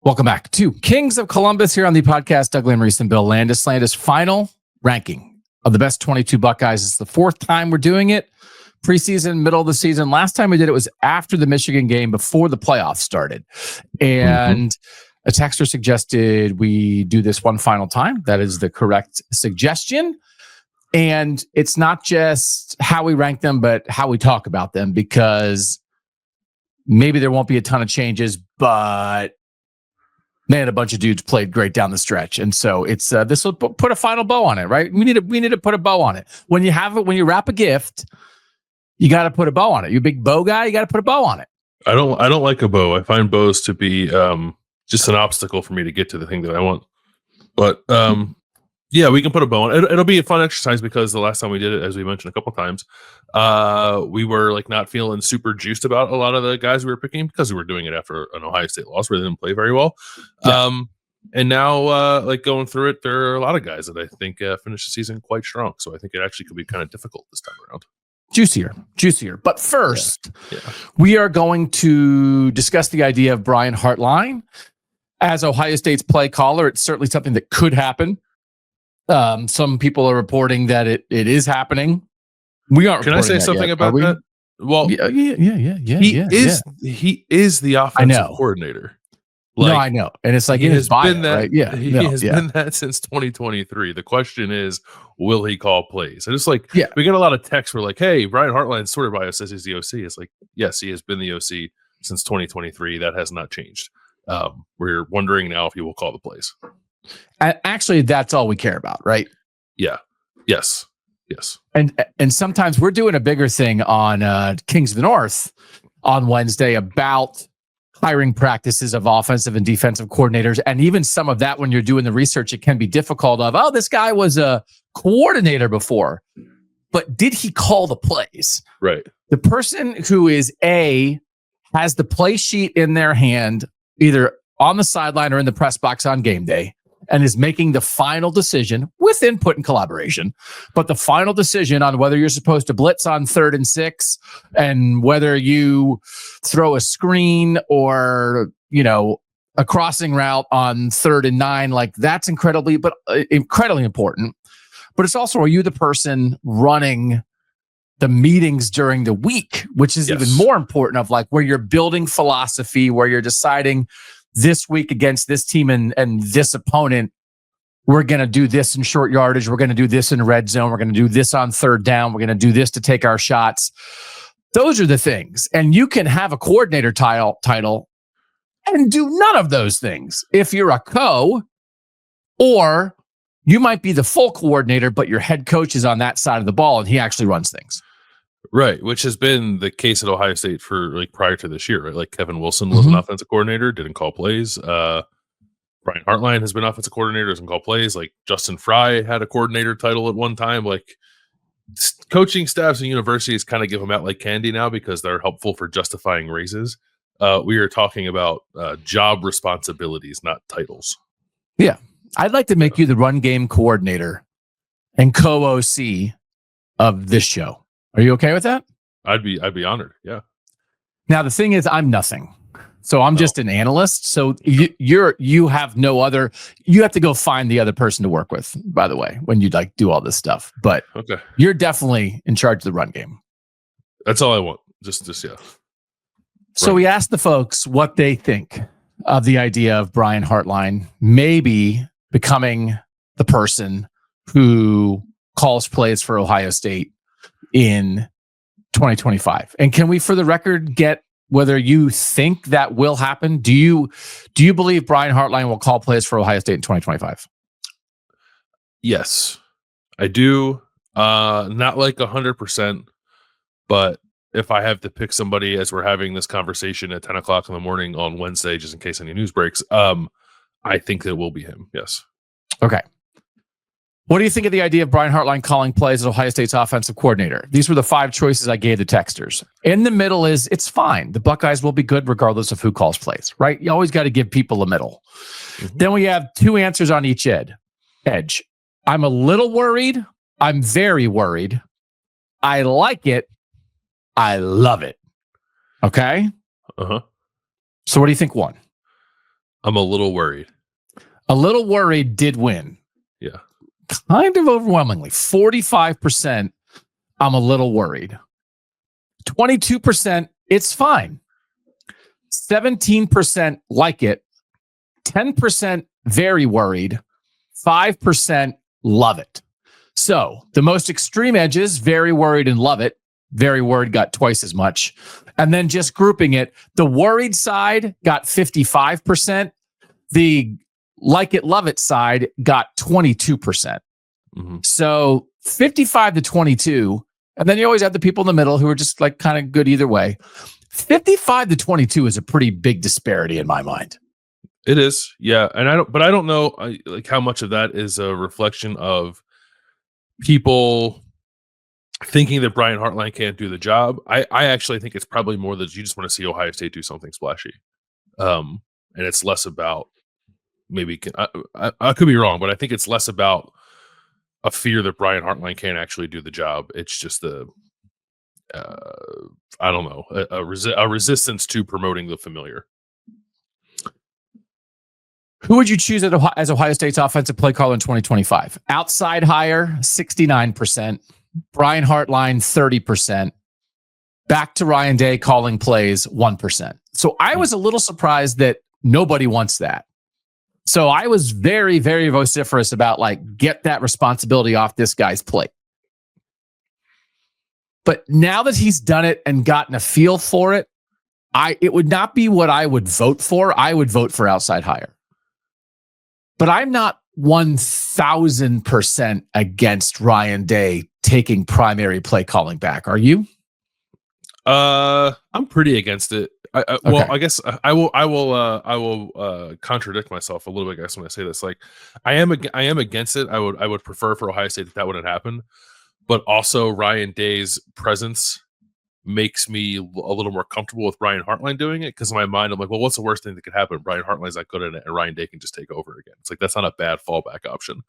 Welcome back to Kings of Columbus here on the podcast. Doug Lesmerises and Bill Landis. Landis' final ranking of the best 22 Buckeyes. It's the fourth time we're doing it. Preseason, middle of the season. Last time we did it was after the Michigan game, before the playoffs started. And a texter suggested we do this one final time. That is the correct suggestion. And it's not just how we rank them, but how we talk about them, because maybe there won't be a ton of changes, but man, a bunch of dudes played great down the stretch. And so it's this will put a final bow on it, right? We need to put a bow on it. When you wrap a gift, you got to put a bow on it. You a big bow guy, you got to put a bow on it. I don't like a bow. I find bows to be just an obstacle for me to get to the thing that I want. But yeah, we can put a bow on it. It'll be a fun exercise, because the last time we did it, as we mentioned a couple of times, we were like not feeling super juiced about a lot of the guys we were picking, because we were doing it after an Ohio State loss where they didn't play very well. Yeah. And now, like going through it, there are a lot of guys that I think finished the season quite strong. So I think it actually could be kind of difficult this time around. Juicier. But first, we are going to discuss the idea of Brian Hartline as Ohio State's play caller. It's certainly something that could happen. Some people are reporting that it is happening. We aren't. Can I say something about that? Well, yeah. He is the offensive coordinator. Like, no, I know, and it's like in his bio, right? Yeah, he has been that since 2023. The question is, will he call plays? And it's like, we get a lot of texts. We're like, hey, Brian Hartline's Twitter bio says he's the OC. It's like, yes, he has been the OC since 2023. That has not changed. We're wondering now if he will call the plays. Actually, that's all we care about, right? Yeah. Yes. And sometimes we're doing a bigger thing on Kings of the North on Wednesday about hiring practices of offensive and defensive coordinators. And even some of that, when you're doing the research, it can be difficult of, this guy was a coordinator before, but did he call the plays? Right. The person who is has the play sheet in their hand, either on the sideline or in the press box on game day, and is making the final decision with input and collaboration, but the final decision on whether you're supposed to blitz on 3rd and 6 and whether you throw a screen or, a crossing route on 3rd and 9, like that's incredibly important. But it's also, are you the person running the meetings during the week, which is even more important, of like where you're building philosophy, where you're deciding this week against this team and this opponent, we're going to do this in short yardage. We're going to do this in red zone. We're going to do this on 3rd down. We're going to do this to take our shots. Those are the things. And you can have a coordinator title and do none of those things if you're a or you might be the full coordinator, but your head coach is on that side of the ball and he actually runs things. Right, which has been the case at Ohio State for like prior to this year, right? Like Kevin Wilson was an offensive coordinator, didn't call plays. Brian Hartline has been offensive coordinator, doesn't call plays. Like Justin Fry had a coordinator title at one time. Like coaching staffs and universities kind of give them out like candy now because they're helpful for justifying raises. We are talking about job responsibilities, not titles. Yeah, I'd like to make you the run game coordinator and co-OC of this show. Are you okay with that? I'd be honored. Yeah. Now the thing is, I'm nothing, so I'm just an analyst. So you have no other. You have to go find the other person to work with. By the way, when you do all this stuff, but you're definitely in charge of the run game. That's all I want. Just yeah. So we asked the folks what they think of the idea of Brian Hartline maybe becoming the person who calls plays for Ohio State in 2025. And can we, for the record, get whether you think that will happen? Do you believe Brian Hartline will call plays for Ohio State in 2025? Yes, I do. Not like 100%, but if I have to pick somebody as we're having this conversation at 10 o'clock in the morning on Wednesday, just in case any news breaks, I think that will be him. Yes. Okay. What do you think of the idea of Brian Hartline calling plays as Ohio State's offensive coordinator? These were the 5 choices I gave the texters. In the middle is, it's fine. The Buckeyes will be good regardless of who calls plays, right? You always got to give people a middle. Then we have 2 answers on each edge. I'm a little worried. I'm very worried. I like it. I love it. Okay? Uh-huh. So what do you think won? I'm a little worried. A little worried did win. Yeah. Kind of overwhelmingly. 45%, I'm a little worried. 22%, it's fine. 17% like it. 10% very worried. 5% love it. So the most extreme edges, very worried and love it. Very worried got twice as much. And then just grouping it, the worried side got 55%. The like it, love it side got 22%. Mm-hmm. So 55 to 22. And then you always have the people in the middle who are just like kind of good either way. 55 to 22 is a pretty big disparity in my mind. It is. Yeah. And I don't know like how much of that is a reflection of people thinking that Brian Hartline can't do the job. I actually think it's probably more that you just want to see Ohio State do something splashy. And it's less about maybe I could be wrong, but I think it's less about a fear that Brian Hartline can't actually do the job. It's just I don't know, a resistance to promoting the familiar. Who would you choose as Ohio State's offensive play caller in 2025? Outside hire, 69%. Brian Hartline, 30%. Back to Ryan Day calling plays, 1%. So I was a little surprised that nobody wants that. So I was very, very vociferous about like, get that responsibility off this guy's plate. But now that he's done it and gotten a feel for it, it would not be what I would vote for. I would vote for outside hire. But I'm not 1,000% against Ryan Day taking primary play calling back. Are you? I'm pretty against it. Well, I guess I will contradict myself a little bit, I guess, when I say this. Like, I am against it. I would prefer for Ohio State that wouldn't happen. But also, Ryan Day's presence makes me a little more comfortable with Brian Hartline doing it, because in my mind, I'm like, well, what's the worst thing that could happen? Brian Hartline's not good at it, and Ryan Day can just take over again. It's like, that's not a bad fallback option.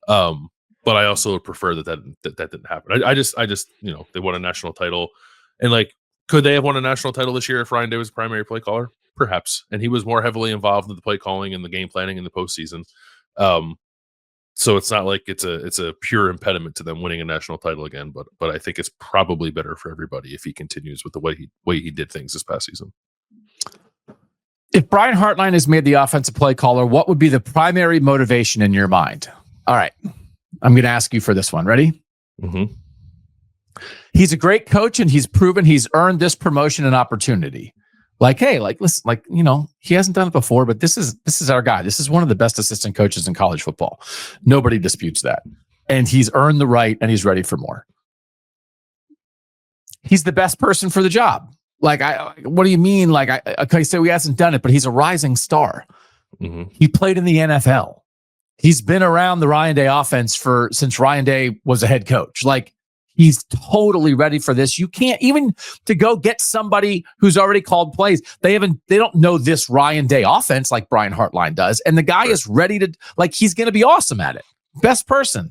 But I also would prefer that didn't happen. I just they won a national title, and like, could they have won a national title this year if Ryan Day was a primary play caller? Perhaps, and he was more heavily involved in the play calling and the game planning in the postseason. So it's not like it's a pure impediment to them winning a national title again, but I think it's probably better for everybody if he continues with the way he did things this past season. If Brian Hartline is made the offensive play caller, what would be the primary motivation in your mind? All right, I'm going to ask you for this one. Ready? Mm-hmm. He's a great coach, and he's proven he's earned this promotion and opportunity. Like, hey, like, listen, like, he hasn't done it before, but this is our guy. This is one of the best assistant coaches in college football. Nobody disputes that. And he's earned the right, and he's ready for more. He's the best person for the job. Like, what do you mean? Like, so he hasn't done it, but he's a rising star. Mm-hmm. He played in the NFL. He's been around the Ryan Day offense since Ryan Day was a head coach. Like, he's totally ready for this. You can't even to go get somebody who's already called plays. They don't know this Ryan Day offense like Brian Hartline does. And the guy is ready to, like, he's going to be awesome at it. Best person.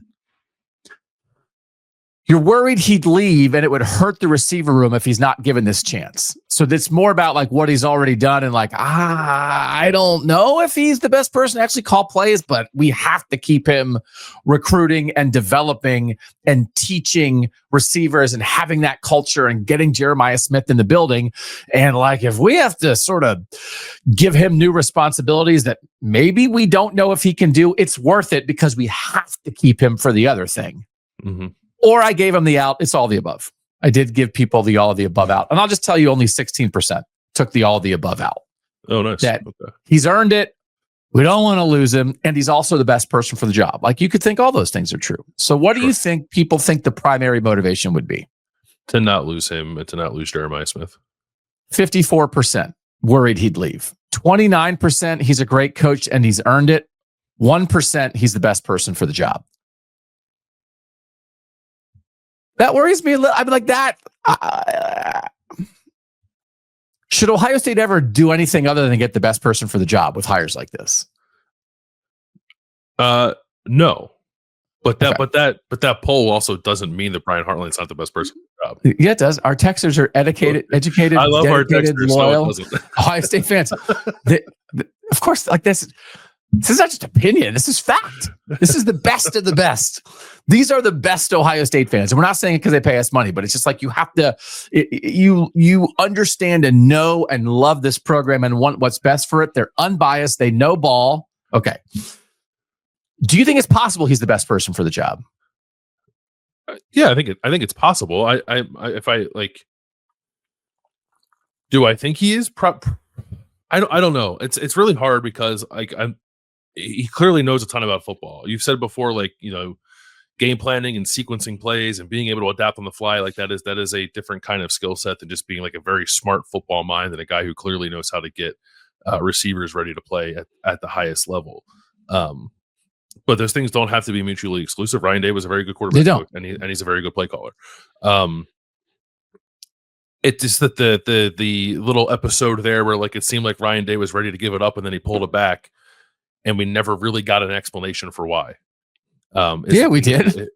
You're worried he'd leave and it would hurt the receiver room if he's not given this chance. So it's more about like what he's already done and like, I don't know if he's the best person to actually call plays, but we have to keep him recruiting and developing and teaching receivers and having that culture and getting Jeremiah Smith in the building. And like, if we have to sort of give him new responsibilities that maybe we don't know if he can do, it's worth it because we have to keep him for the other thing. Mm-hmm. Or I gave him the out. It's all the above. I did give people the all of the above out. And I'll just tell you, only 16% took the all of the above out. Oh, nice. That he's earned it. We don't want to lose him. And he's also the best person for the job. Like, you could think all those things are true. So what do you think people think the primary motivation would be? To not lose him and to not lose Jeremiah Smith. 54% worried he'd leave. 29% he's a great coach and he's earned it. 1% he's the best person for the job. That worries me a little. I'm like that. Should Ohio State ever do anything other than get the best person for the job with hires like this? No. But that poll also doesn't mean that Brian Hartline's not the best person for the job. Yeah, it does. Our texters are educated, I love our texters, loyal so Ohio State fans. of course, like this is not just opinion. This is fact. This is the best of the best. These are the best Ohio State fans. And we're not saying it because they pay us money, but it's just like you have to, you understand and know and love this program and want what's best for it. They're unbiased. They know ball. Okay. Do you think it's possible he's the best person for the job? Yeah, I think it's possible. Do I think he is? I don't know. It's really hard because he clearly knows a ton about football. You've said before, like, you know, game planning and sequencing plays and being able to adapt on the fly, like that is a different kind of skill set than just being like a very smart football mind and a guy who clearly knows how to get receivers ready to play at the highest level. But those things don't have to be mutually exclusive. Ryan Day was a very good quarterback, coach, and he's a very good play caller. It's just that the little episode there where like it seemed like Ryan Day was ready to give it up and then he pulled it back, and we never really got an explanation for why. We did.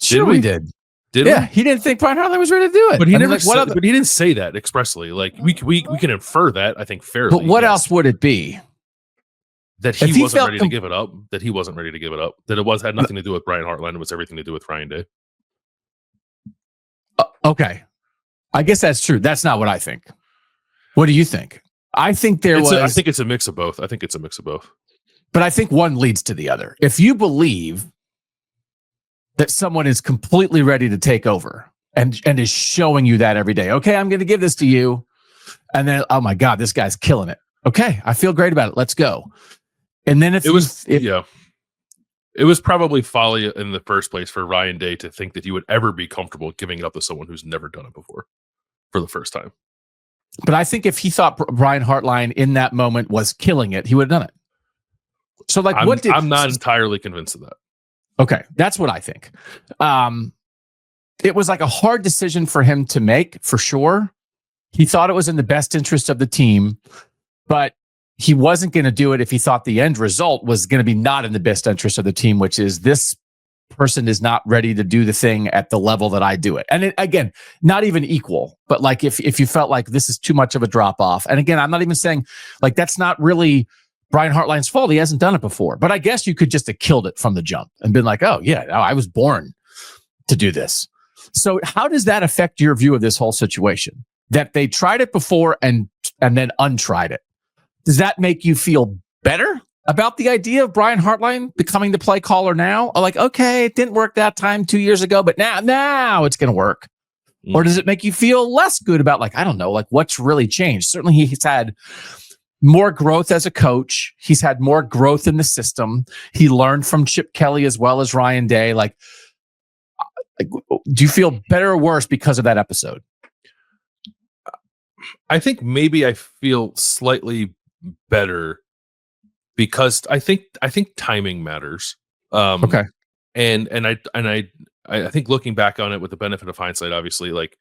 Sure, we did. Did we? He didn't think Brian Hartline was ready to do it. But he but he didn't say that expressly. Like we can infer that, I think, fairly. But what else would it be? That he wasn't ready to give it up. That he wasn't ready to give it up. That it had nothing to do with Brian Hartline. It was everything to do with Ryan Day. Okay, I guess that's true. That's not what I think. What do you think? I think I think it's a mix of both. But I think one leads to the other. If you believe that someone is completely ready to take over and is showing you that every day, okay, I'm going to give this to you, and then, oh my God, this guy's killing it. Okay, I feel great about it. Let's go. And then it was probably folly in the first place for Ryan Day to think that he would ever be comfortable giving it up to someone who's never done it before for the first time. But I think if he thought Brian Hartline in that moment was killing it, he would have done it. So, like, I'm not entirely convinced of that. Okay, that's what I think. It was like a hard decision for him to make, for sure. He thought it was in the best interest of the team, but he wasn't going to do it if he thought the end result was going to be not in the best interest of the team, which is this person is not ready to do the thing at the level that I do it. And again, not even equal, but like if you felt like this is too much of a drop off. And again, I'm not even saying like that's not really Brian Hartline's fault. He hasn't done it before, but I guess you could just have killed it from the jump and been like, oh yeah, I was born to do this. So how does that affect your view of this whole situation? That they tried it before and then untried it. Does that make you feel better about the idea of Brian Hartline becoming the play caller now? Or like, okay, it didn't work that time 2 years ago, but now it's going to work. Or does it make you feel less good about like, I don't know, like what's really changed? Certainly he's had more growth as a coach. He's had more growth in the system. He learned from Chip Kelly as well as Ryan Day. Like, do you feel better or worse because of that episode? I think maybe I feel slightly better because I think timing matters. Okay. And I think looking back on it with the benefit of hindsight, obviously, like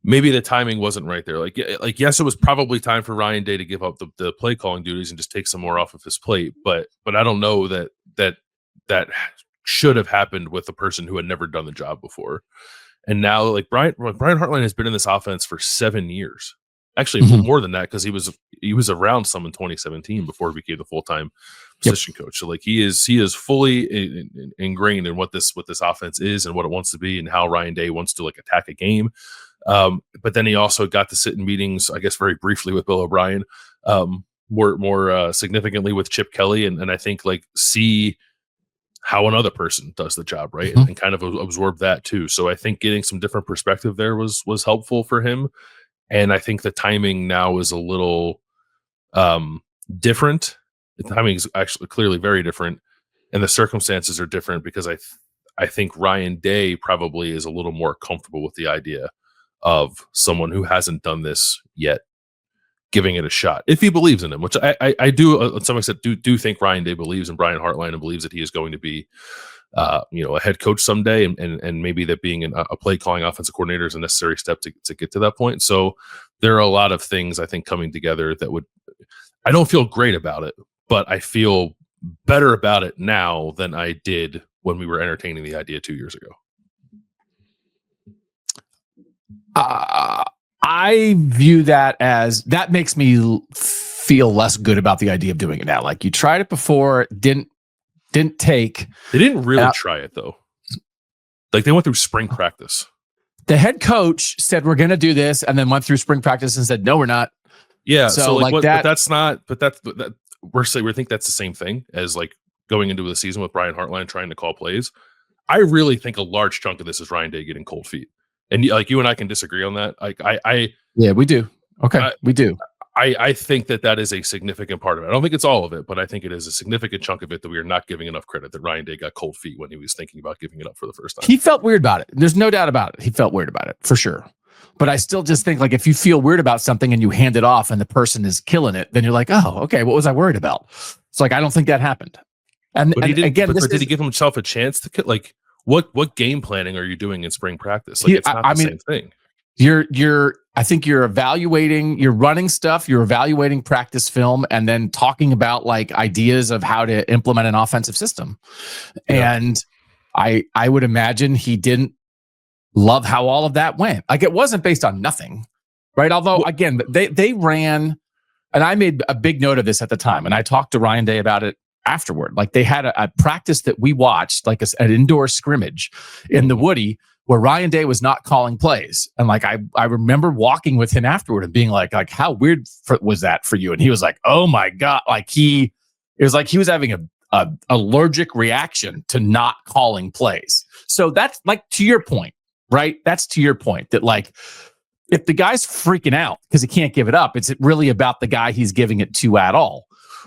maybe the timing wasn't right there. Like yes, it was probably time for Ryan Day to give up the play calling duties and just take some more off of his plate. But I don't know that should have happened with a person who had never done the job before. And now, like Brian Hartline has been in this offense for 7 years. Actually, more than that, because he was around some in 2017 before he became the full-time position coach. So like he is fully ingrained in what this offense is and what it wants to be and how Ryan Day wants to like attack a game. But then he also got to sit in meetings, I guess, very briefly with Bill O'Brien, more significantly with Chip Kelly, and I think like see how another person does the job, right, and kind of absorb that too. So I think getting some different perspective there was helpful for him. And I think the timing now is a little different. The timing is actually clearly very different, and the circumstances are different because I think Ryan Day probably is a little more comfortable with the idea of someone who hasn't done this yet giving it a shot if he believes in him, which I do to some extent do think Ryan Day believes in Brian Hartline and believes that he is going to be a head coach someday, and maybe that being a play calling offensive coordinator is a necessary step to get to that point. So there are a lot of things I think coming together that I don't feel great about it, but I feel better about it now than I did when we were entertaining the idea 2 years ago. I view that as that makes me feel less good about the idea of doing it now. Like you tried it before, didn't take. They didn't really try it though. Like they went through spring practice. The head coach said, we're going to do this. And then went through spring practice and said, no, we're not. Yeah. So like that, but that's not, but that's, that we think that's the same thing as like going into the season with Brian Hartline trying to call plays. I really think a large chunk of this is Ryan Day getting cold feet. And like you and I can disagree on that. Yeah, we do. Okay. We do. I think that is a significant part of it. I don't think it's all of it, but I think it is a significant chunk of it that we are not giving enough credit that Ryan Day got cold feet when he was thinking about giving it up for the first time. He felt weird about it. There's no doubt about it. He felt weird about it for sure. But I still just think like if you feel weird about something and you hand it off and the person is killing it, then you're like, oh, okay, what was I worried about? It's like, I don't think that happened. And did he give himself a chance to like what game planning are you doing in spring practice? Like it's not the same thing. I think you're running stuff, you're evaluating practice film and then talking about like ideas of how to implement an offensive system. Yeah. And I would imagine he didn't love how all of that went. Like it wasn't based on nothing, right? Although again, they ran, and I made a big note of this at the time, and I talked to Ryan Day about it afterward. Like they had a practice that we watched, like an indoor scrimmage in the Woody, where Ryan Day was not calling plays. And like, I remember walking with him afterward and being like how weird was that for you? And he was like, oh my God. Like it was like he was having a allergic reaction to not calling plays. So that's like, to your point, right? That's to your point that like, if the guy's freaking out because he can't give it up, it's really about the guy he's giving it to at all.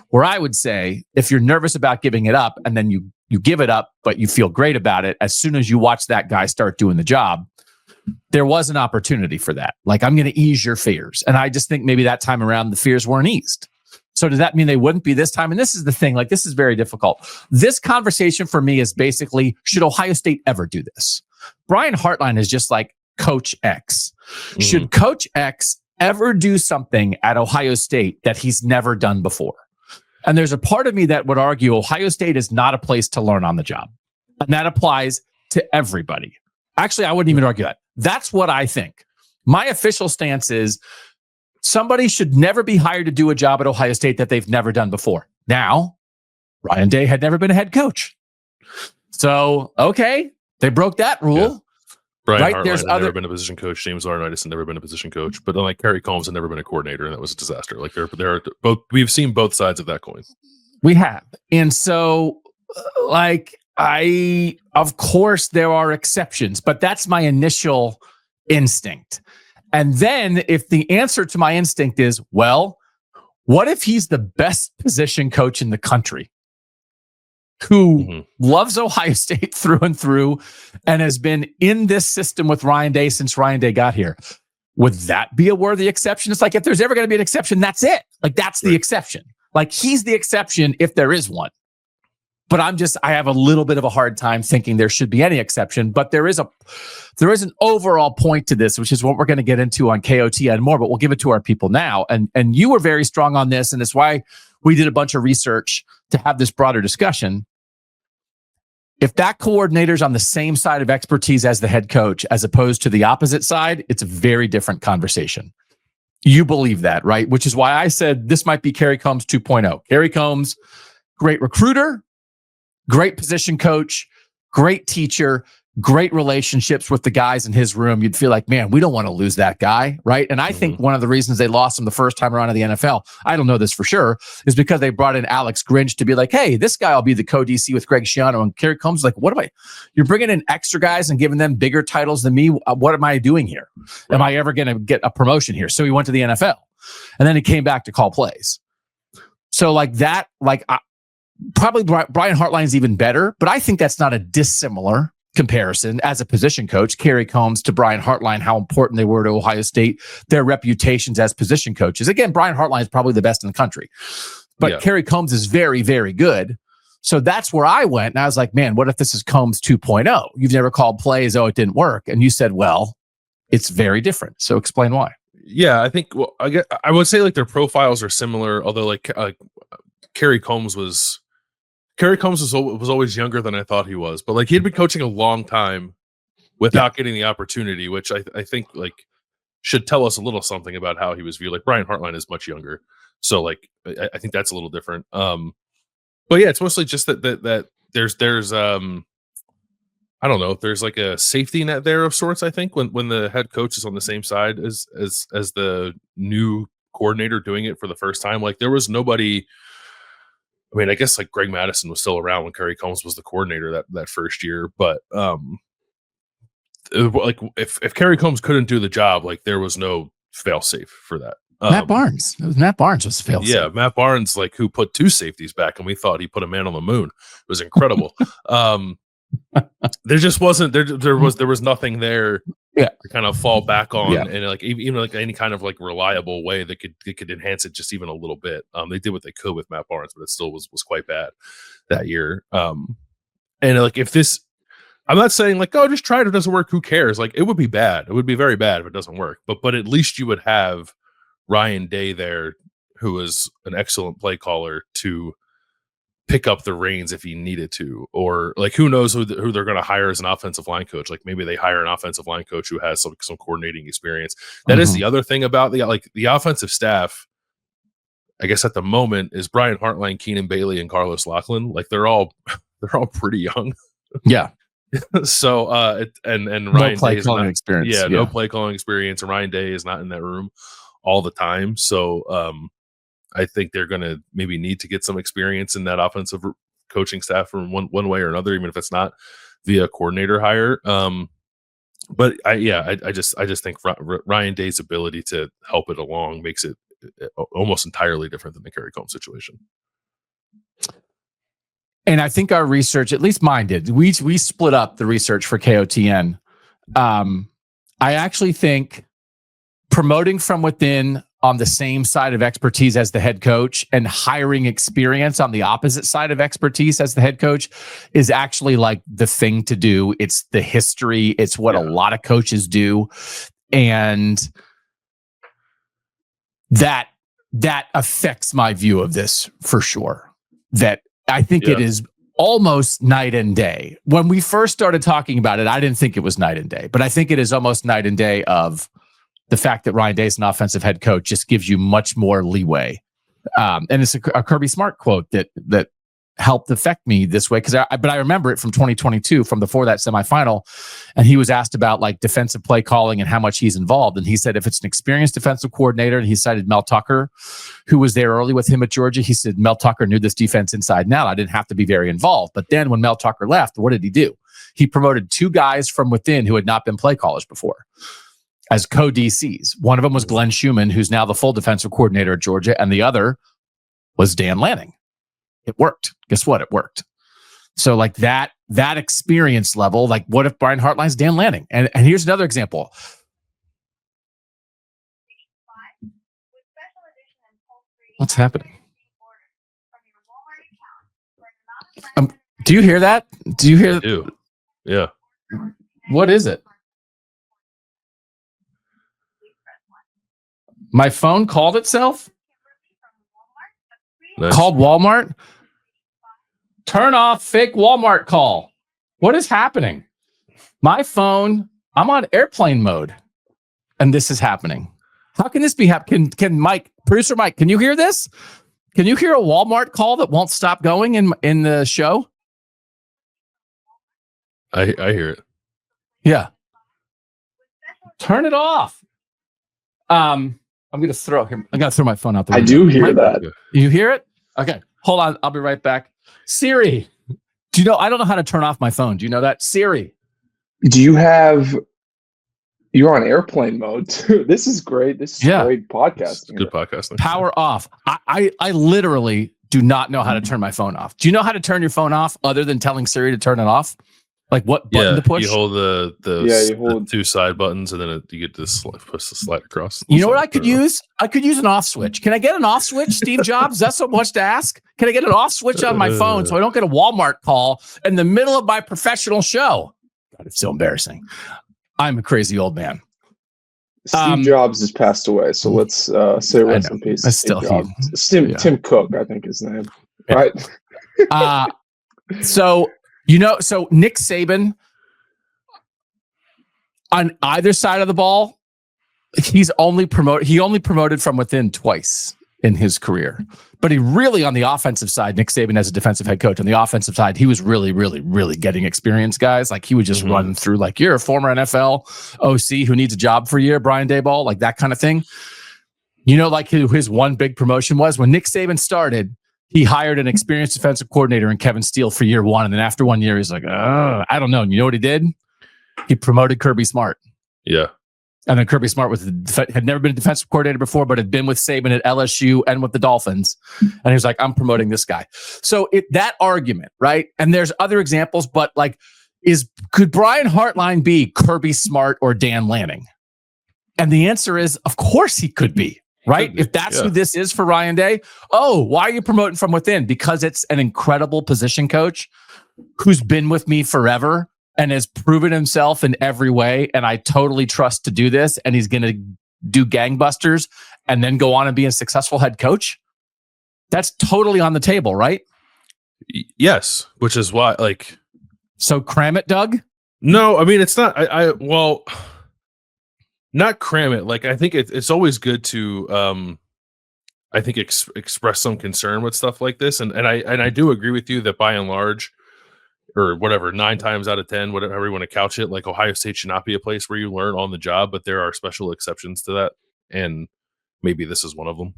Where I would say, if you're nervous about giving it up and then you give it up, but you feel great about it, as soon as you watch that guy start doing the job, there was an opportunity for that. Like, I'm going to ease your fears. And I just think maybe that time around the fears weren't eased. So does that mean they wouldn't be this time? And this is the thing, like, this is very difficult. This conversation for me is basically, should Ohio State ever do this? Brian Hartline is just like Coach X. Mm-hmm. Should Coach X ever do something at Ohio State that he's never done before? And there's a part of me that would argue Ohio State is not a place to learn on the job. And that applies to everybody. Actually, I wouldn't even argue that. That's what I think. My official stance is somebody should never be hired to do a job at Ohio State that they've never done before. Now, Ryan Day had never been a head coach. So, okay, they broke that rule. Yeah. Brian Hartline had never been a position coach. James Laurinaitis had never been a position coach. But then, like, Kerry Combs had never been a coordinator, and that was a disaster. Like, they're both. We've seen both sides of that coin. We have, and so, like, of course, there are exceptions, but that's my initial instinct. And then, if the answer to my instinct is, well, what if he's the best position coach in the country? Who loves Ohio State through and through and has been in this system with Ryan Day since Ryan Day got here. Would that be a worthy exception? It's like, if there's ever going to be an exception, that's it. Like, that's the exception. Like, he's the exception if there is one. But I have a little bit of a hard time thinking there should be any exception. But there is an overall point to this, which is what we're going to get into on KOT and more, but we'll give it to our people now. And you were very strong on this, and it's why we did a bunch of research to have this broader discussion. If that coordinator's on the same side of expertise as the head coach, as opposed to the opposite side, it's a very different conversation. You believe that, right? Which is why I said this might be Kerry Combs 2.0. Kerry Combs, great recruiter, great position coach, great teacher, great relationships with the guys in his room. You'd feel like, man, we don't want to lose that guy, right? And I think one of the reasons they lost him the first time around in the NFL, I don't know this for sure, is because they brought in Alex Grinch to be like, hey, this guy will be the co-DC with Greg Schiano. And Kerry Combs is like, you're bringing in extra guys and giving them bigger titles than me. What am I doing here? Am I ever going to get a promotion here? So he went to the NFL and then he came back to call plays. So like that, probably Brian Hartline's even better, but I think that's not a dissimilar comparison as a position coach. Kerry Combs to Brian Hartline, how important they were to Ohio State, their reputations as position coaches. Again, Brian Hartline is probably the best in the country, but Kerry Combs is very, very good. So that's where I went. And I was like, man, what if this is Combs 2.0? You've never called plays. Oh, it didn't work. And you said, well, it's very different. So explain why. Yeah, I think, I would say like their profiles are similar, although like Kerry Combs was always younger than I thought he was, but like he had been coaching a long time without getting the opportunity, which I think like should tell us a little something about how he was viewed. Like Brian Hartline is much younger. So like, I think that's a little different. But yeah, it's mostly just that there's I don't know, there's like a safety net there of sorts. I think when the head coach is on the same side as the new coordinator doing it for the first time, like there was nobody. I mean, I guess like Greg Madison was still around when Kerry Combs was the coordinator that first year, but like if Kerry Combs couldn't do the job, like there was no fail safe for that. Matt Barnes. Matt Barnes was fail safe. Yeah, Matt Barnes, like who put 2 safeties back, and we thought he put a man on the moon. It was incredible. There just wasn't there was nothing there to kind of fall back on, and like even like any kind of like reliable way that could enhance it just even a little bit. They did what they could with Matt Barnes, but it still was quite bad that year. And like if this, I'm not saying like, oh, just try it, it doesn't work, who cares? Like it would be bad. It would be very bad if it doesn't work. But at least you would have Ryan Day there, who is an excellent play caller, to pick up the reins if he needed to, or like who knows who they're going to hire as an offensive line coach. Like maybe they hire an offensive line coach who has some coordinating experience. That is the other thing about the offensive staff, I guess at the moment, is Brian Hartline, Keenan Bailey, and Carlos Loughlin. Like they're all pretty young. Yeah. So and no Ryan play Day calling experience. Yeah, no play calling experience, and Ryan Day is not in that room all the time. So I think they're going to maybe need to get some experience in that offensive coaching staff from one way or another, even if it's not via coordinator hire. But I just think Ryan Day's ability to help it along makes it almost entirely different than the Kerry Combs situation. And I think our research, at least mine did, we split up the research for KOTN. I actually think promoting from within on the same side of expertise as the head coach and hiring experience on the opposite side of expertise as the head coach is actually like the thing to do. It's the history. It's what a lot of coaches do. And that affects my view of this for sure. That I think it is almost night and day. When we first started talking about it, I didn't think it was night and day, but I think it is almost night and day of the fact that Ryan Day is an offensive head coach just gives you much more leeway. And it's a Kirby Smart quote that helped affect me this way. But I remember it from 2022, from before that semifinal. And he was asked about like defensive play calling and how much he's involved. And he said, if it's an experienced defensive coordinator, and he cited Mel Tucker, who was there early with him at Georgia. He said, Mel Tucker knew this defense inside and out. I didn't have to be very involved. But then when Mel Tucker left, what did he do? He promoted 2 guys from within who had not been play callers before as co-DCs. One of them was Glenn Schumann, who's now the full defensive coordinator at Georgia, and the other was Dan Lanning. It worked. Guess what? It worked. So like that experience level, like what if Brian Hartline's Dan Lanning? And here's another example. What's happening? Do you hear that? Do you hear? I do. Yeah. What is it? My phone called itself? Nice. Called Walmart? Turn off fake Walmart call. What is happening? My phone, I'm on airplane mode, and this is happening. How can this be happening? Can Mike, producer Mike, can you hear this? Can you hear a Walmart call that won't stop going in the show? I hear it. Yeah. Turn it off. I'm going to throw him. I got to throw my phone out the window. I do hear that. You hear it? Okay. Hold on. I'll be right back. Siri. Do you know? I don't know how to turn off my phone. Do you know that? Siri. You're on airplane mode too. This is great. This is great podcasting. Good podcasting. Power off. I literally do not know how to turn my phone off. Do you know how to turn your phone off other than telling Siri to turn it off? Like what button to push? You hold the 2 side buttons, and then you get to push the slide across. You know what I could use? I could use an off switch. Can I get an off switch, Steve Jobs? That's so much to ask. Can I get an off switch on my phone so I don't get a Walmart call in the middle of my professional show? God, it's so embarrassing. I'm a crazy old man. Steve Jobs has passed away, so let's say rest in peace. Tim Cook, I think his name. Yeah. Right. So Nick Saban on either side of the ball, he only promoted from within twice. in his career. But he really, on the offensive side, Nick Saban as a defensive head coach, on the offensive side, he was really, really, really getting experience, guys. Like he would just run through like, you're a former NFL OC who needs a job for a year, Brian Daboll, like that kind of thing. You know, like his one big promotion was when Nick Saban started, he hired an experienced defensive coordinator in Kevin Steele for year one. And then after 1 year, he's like, I don't know. And you know what he did? He promoted Kirby Smart. Yeah. And then Kirby Smart had never been a defensive coordinator before, but had been with Saban at LSU and with the Dolphins. And he was like, I'm promoting this guy. So that argument, right? And there's other examples, but like, could Brian Hartline be Kirby Smart or Dan Lanning? And the answer is, of course he could be, right? If that's who this is for Ryan Day. Oh, why are you promoting from within? Because it's an incredible position coach who's been with me forever and has proven himself in every way. And I totally trust to do this. And he's going to do gangbusters and then go on and be a successful head coach. That's totally on the table, right? Yes. Which is why, like. So cram it, Doug? No, I mean, it's not. Well, not cram it. Like, I think it's always good to, I think, express some concern with stuff like this. And I do agree with you that by and large, or whatever, 9 times out of 10, whatever you want to couch it, like Ohio State should not be a place where you learn on the job, but there are special exceptions to that, and maybe this is one of them.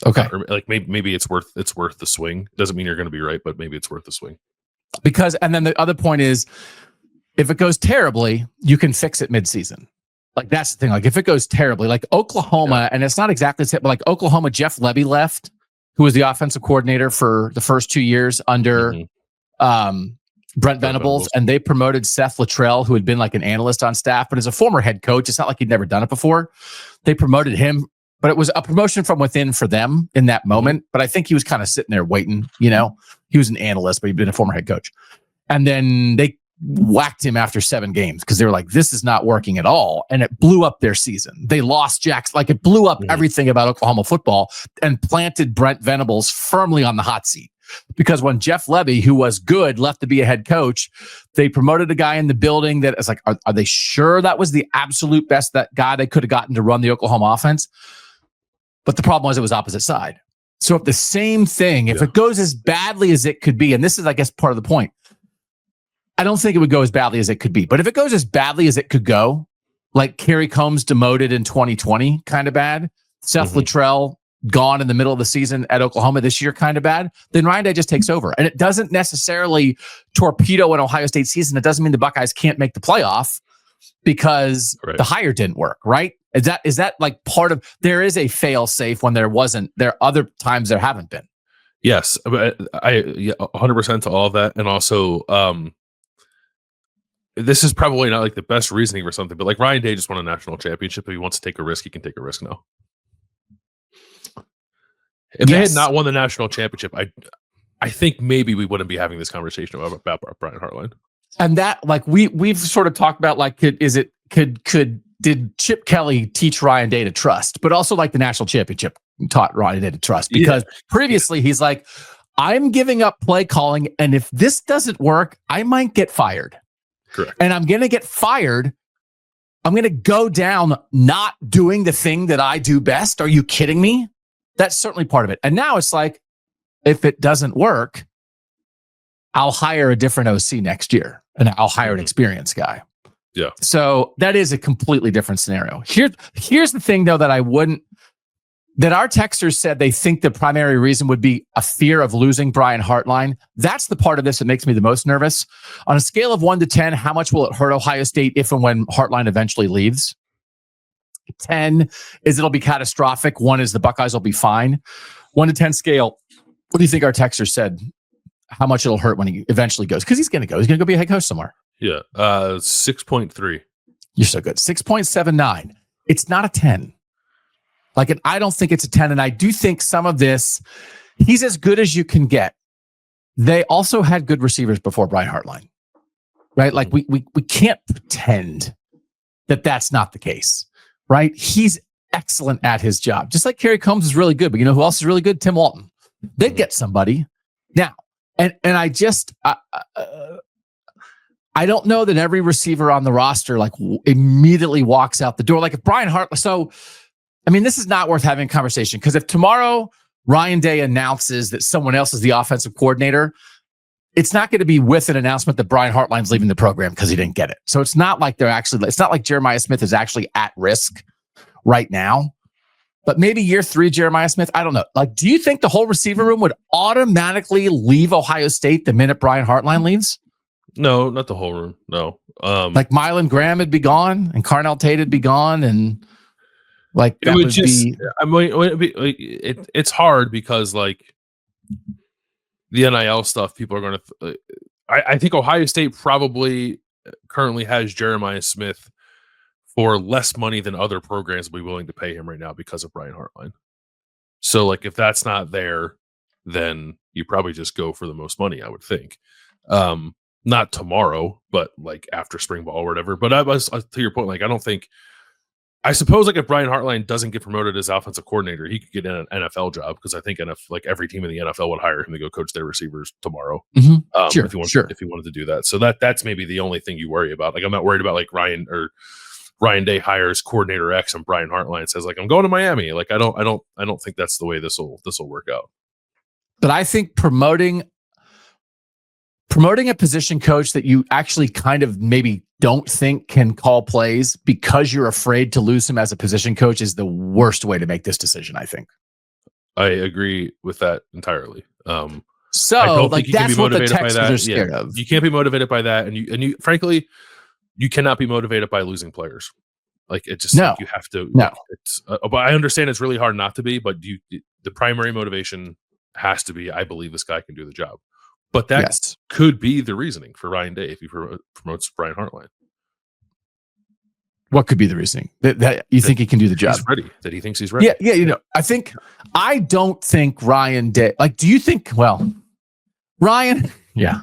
Okay, or like maybe it's worth the swing. Doesn't mean you're going to be right, but maybe it's worth the swing. Because, and then the other point is, if it goes terribly, you can fix it midseason. Like that's the thing. Like if it goes terribly, like Oklahoma, and it's not exactly, but like Oklahoma, Jeff Levy left, who was the offensive coordinator for the first 2 years under Brent Venables, and they promoted Seth Luttrell, who had been like an analyst on staff, but as a former head coach, it's not like he'd never done it before. They promoted him, but it was a promotion from within for them in that moment. But I think he was kind of sitting there waiting, you know, he was an analyst, but he'd been a former head coach. And then they whacked him after 7 games because they were like, this is not working at all. And it blew up their season. They lost Jackson. Like it blew up everything about Oklahoma football and planted Brent Venables firmly on the hot seat. Because when Jeff Levy, who was good, left to be a head coach, they promoted a guy in the building that is like, are they sure that was the absolute best that guy they could have gotten to run the Oklahoma offense? But the problem was it was opposite side. So if the same thing, if it goes as badly as it could be, and this is, I guess, part of the point, I don't think it would go as badly as it could be. But if it goes as badly as it could go, like Kerry Combs demoted in 2020, kind of bad, Seth Luttrell gone in the middle of the season at Oklahoma this year, kind of bad, then Ryan Day just takes over. And it doesn't necessarily torpedo an Ohio State season. It doesn't mean the Buckeyes can't make the playoff because the hire didn't work, right? Is that like part of, there is a fail safe when there wasn't, there are other times there haven't been. Yes. But I 100% to all of that. And also, this is probably not like the best reasoning for something, but like Ryan Day just won a national championship. If he wants to take a risk, he can take a risk now. If they had not won the national championship, I think maybe we wouldn't be having this conversation about Brian Hartline. And that, like, we've sort of talked about, like, did Chip Kelly teach Ryan Day to trust? But also, like, the national championship taught Ryan Day to trust, because previously he's like, I'm giving up play calling, and if this doesn't work, I might get fired. Correct. And I'm going to get fired. I'm going to go down not doing the thing that I do best. Are you kidding me? That's certainly part of it. And now it's like, if it doesn't work, I'll hire a different OC next year, and I'll hire an experienced guy. Yeah. So that is a completely different scenario. Here's the thing, though, that our texters said they think the primary reason would be a fear of losing Brian Hartline. That's the part of this that makes me the most nervous. On a scale of 1 to 10, how much will it hurt Ohio State if and when Hartline eventually leaves? 10 is it'll be catastrophic. 1 is the Buckeyes will be fine. 1 to 10 scale. What do you think our texter said? How much it'll hurt when he eventually goes? Because he's going to go. He's going to go be a head coach somewhere. Yeah. 6.3. You're so good. 6.79. It's not a 10. Like, and I don't think it's a 10. And I do think some of this, he's as good as you can get. They also had good receivers before Brian Hartline, right? Like we can't pretend that that's not the case. Right? He's excellent at his job. Just like Kerry Combs is really good, but you know who else is really good? Tim Walton. They'd get somebody now. And I just, I don't know that every receiver on the roster like immediately walks out the door. Like if Brian Hartline, so I mean, this is not worth having a conversation because if tomorrow Ryan Day announces that someone else is the offensive coordinator, it's not going to be with an announcement that Brian Hartline's leaving the program because he didn't get it. So it's not like it's not like Jeremiah Smith is actually at risk right now. But maybe year 3, Jeremiah Smith, I don't know. Like, do you think the whole receiver room would automatically leave Ohio State the minute Brian Hartline leaves? No, not the whole room. No. Like Mylan Graham would be gone and Carnell Tate would be gone. And like, that would be. I mean, it's hard because like the NIL stuff, people are going to. I think Ohio State probably currently has Jeremiah Smith for less money than other programs will be willing to pay him right now because of Brian Hartline. So, like, if that's not there, then you probably just go for the most money, I would think. Not tomorrow, but like after spring ball or whatever. But I was to your point, like, I suppose like if Brian Hartline doesn't get promoted as offensive coordinator, he could get an NFL job because I think like every team in the NFL would hire him to go coach their receivers tomorrow. Mm-hmm. If he wanted to do that. So that's maybe the only thing you worry about. Like, I'm not worried about like Ryan Day hires coordinator X and Brian Hartline says like, I'm going to Miami. Like, I don't think that's the way this will work out. But I think promoting a position coach that you actually kind of maybe don't think can call plays because you're afraid to lose him as a position coach is the worst way to make this decision, I think. I agree with that entirely. So like that's what the Texans are scared of. You can't be motivated by that, and you frankly, you cannot be motivated by losing players. Like, it just like, you have to. No, it's but I understand it's really hard not to be. But the primary motivation has to be, I believe this guy can do the job. But that could be the reasoning for Ryan Day if he promotes Brian Hartline. What could be the reasoning? That you think he can do the job? He's ready. That he thinks he's ready. Yeah. You know, I don't think Ryan Day. Like, do you think? Well, Ryan. Yeah,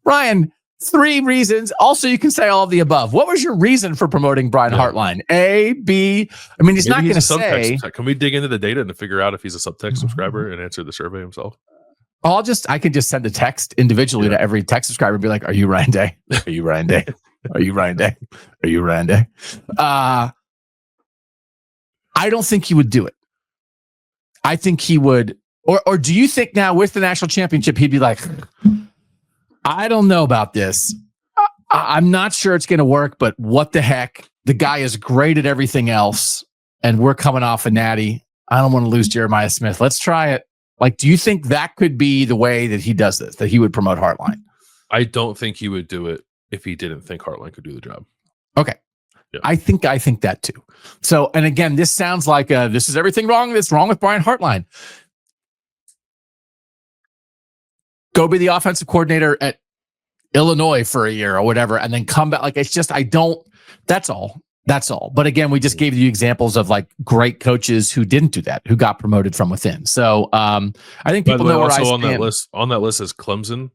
Ryan. 3 reasons. Also, you can say all of the above. What was your reason for promoting Brian Hartline? A, B. I mean, he's not going to say. Can we dig into the data and figure out if he's a subtext subscriber and answer the survey himself? I could just send a text individually to every text subscriber and be like, "Are you Ryan Day? Are you Ryan Day? Are you Ryan Day? Are you Ryan Day?" I don't think he would do it. I think he would, or do you think now with the national championship he'd be like, I don't know about this. I'm not sure it's going to work, but what the heck? The guy is great at everything else, and we're coming off a natty. I don't want to lose Jeremiah Smith. Let's try it. Like, do you think that could be the way that he does this, that he would promote Hartline? I don't think he would do it if he didn't think Hartline could do the job. Okay. Yeah. I think that too. So, and again, this sounds like this is everything wrong that's wrong with Brian Hartline. Go be the offensive coordinator at Illinois for a year or whatever, and then come back. Like, it's just, that's all. That's all. But again, we just gave you examples of like great coaches who didn't do that, who got promoted from within. So I think people know where I stand. On that list is Clemson,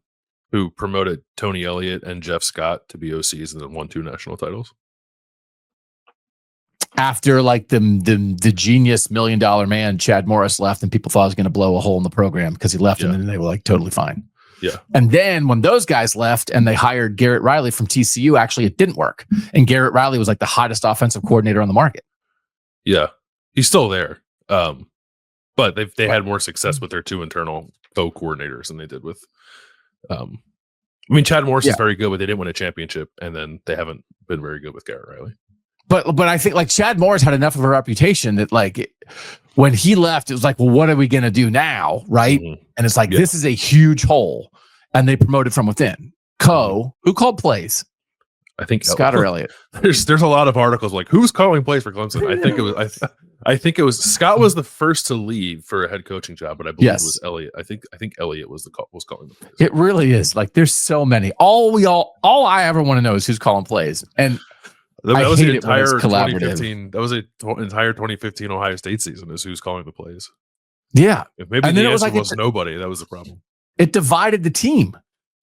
who promoted Tony Elliott and Jeff Scott to be OCs and then won 2 national titles. After like the genius $1 million man, Chad Morris, left, and people thought he was going to blow a hole in the program because he left, and then they were like totally fine. Yeah. And then when those guys left and they hired Garrett Riley from TCU, actually it didn't work. And Garrett Riley was like the hottest offensive coordinator on the market. Yeah. He's still there. But they had more success with their 2 internal co-coordinators than they did with I mean, Chad Morris is very good, but they didn't win a championship, and then they haven't been very good with Garrett Riley. But I think like Chad Morris had enough of a reputation that like when he left, it was like, well, what are we going to do now? Right. Mm-hmm. And it's like, this is a huge hole. And they promoted from within. Who called plays? I think Scott or Elliott. There's a lot of articles like who's calling plays for Clemson. I think it was Scott was the first to leave for a head coaching job, but I believe it was Elliott. I think Elliott was calling the plays. It really is. Like, there's so many. All I ever want to know is who's calling plays. And that was the entire 2015. That was an entire 2015 Ohio State season. Is who's calling the plays? Yeah, if maybe the answer was nobody. That was the problem. It divided the team.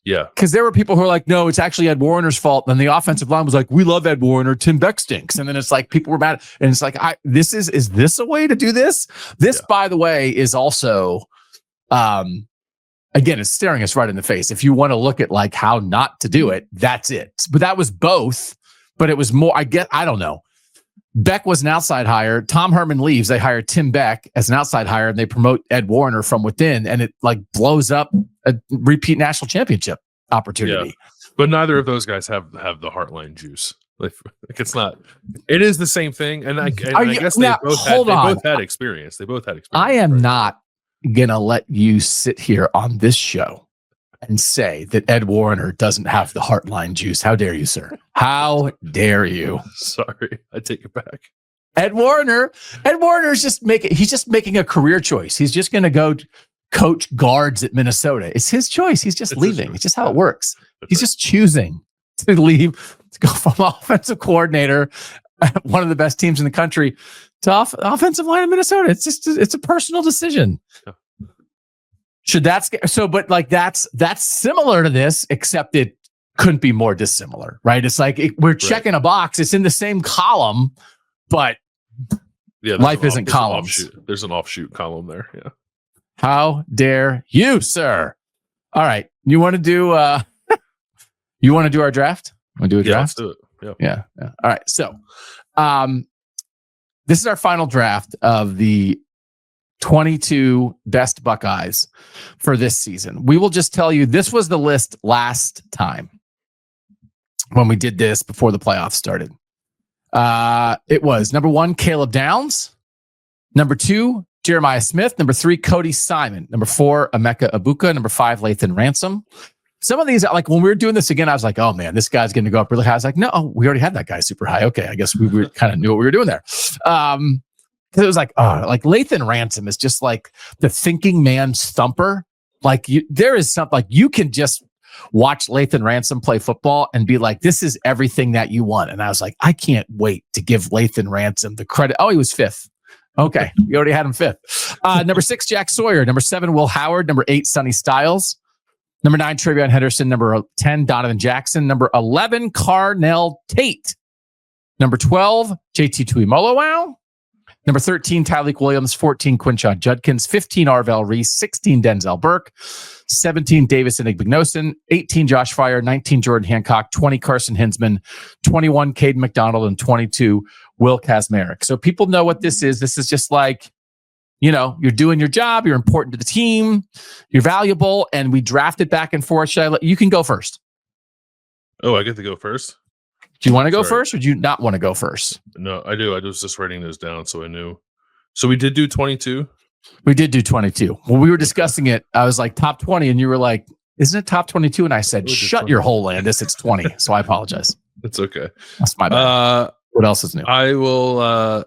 Yeah, because there were people who were like, "No, it's actually Ed Warner's fault." And the offensive line was like, "We love Ed Warner. Tim Beck stinks." And then it's like people were mad, and it's like, is this a way to do this? This, by the way, is also, again, it's staring us right in the face. If you want to look at like how not to do it, that's it. But that was both. But it was more, I don't know. Beck was an outside hire. Tom Herman leaves. They hire Tim Beck as an outside hire, and they promote Ed Warner from within, and it like blows up a repeat national championship opportunity. Yeah. But neither of those guys have the Hartline juice. Like it's not. It is the same thing, and I guess they both had experience. They both had experience. I am not gonna let you sit here on this show and say that Ed Warner doesn't have the Hartline juice. How dare you, sir? How dare you? Sorry, I take it back. Ed Warner's just making a career choice. He's just going to go coach guards at Minnesota. It's his choice. He's just leaving. It's just how it works. He's just choosing to leave, to go from offensive coordinator at one of the best teams in the country to offensive line in Minnesota. It's a personal decision. Yeah. Should that so? But like that's similar to this, except it couldn't be more dissimilar, right? It's like we're checking a box. It's in the same column, but life isn't columns. There's an offshoot column there. Yeah. How dare you, sir? All right, you want to do our draft? Want to do a draft? Let's do it. Yeah. All right. So, this is our final draft of the 22 best Buckeyes for this season. We will just tell you this was the list last time when we did this before the playoffs started. It was number 1, Caleb Downs. Number 2, Jeremiah Smith. Number 3, Cody Simon. Number 4, Emeka Ibuka. Number 5, Lathan Ransom. Some of these, like when we were doing this again, I was like, oh man, this guy's going to go up really high. I was like, no, we already had that guy super high. Okay, I guess we kind of knew what we were doing there. Because it was like Lathan Ransom is just like the thinking man's thumper. Like there is something like you can just watch Lathan Ransom play football and be like, this is everything that you want. And I was like, I can't wait to give Lathan Ransom the credit. Oh, he was 5th. Okay, you already had him 5th. Number 6, Jack Sawyer. Number 7, Will Howard. Number 8, Sonny Styles. Number 9, Travion Henderson. Number 10, Donovan Jackson. Number 11, Carnell Tate. Number 12, JT Tuimoloau. Number 13, Tyleek Williams. 14, Quinshon Judkins. 15, Arvell Reese. 16, Denzel Burke. 17, Davison Igbinosun. 18, Josh Fryer. 19, Jordan Hancock. 20, Carson Hinsman. 21, Caden McDonald. And 22, Will Kazmarek. So people know what this is. This is just like, you're doing your job. You're important to the team. You're valuable. And we drafted back and forth. You can go first. Oh, I get to go first? Do you want to go first or do you not want to go first? No, I do. I was just writing those down so I knew. So we did do 22? We did do 22. When we were discussing it, I was like top 20 and you were like, isn't it top 22? And I said, shut your hole, Landis. It's 20. So I apologize. It's okay. That's my bad. What else is new? I will...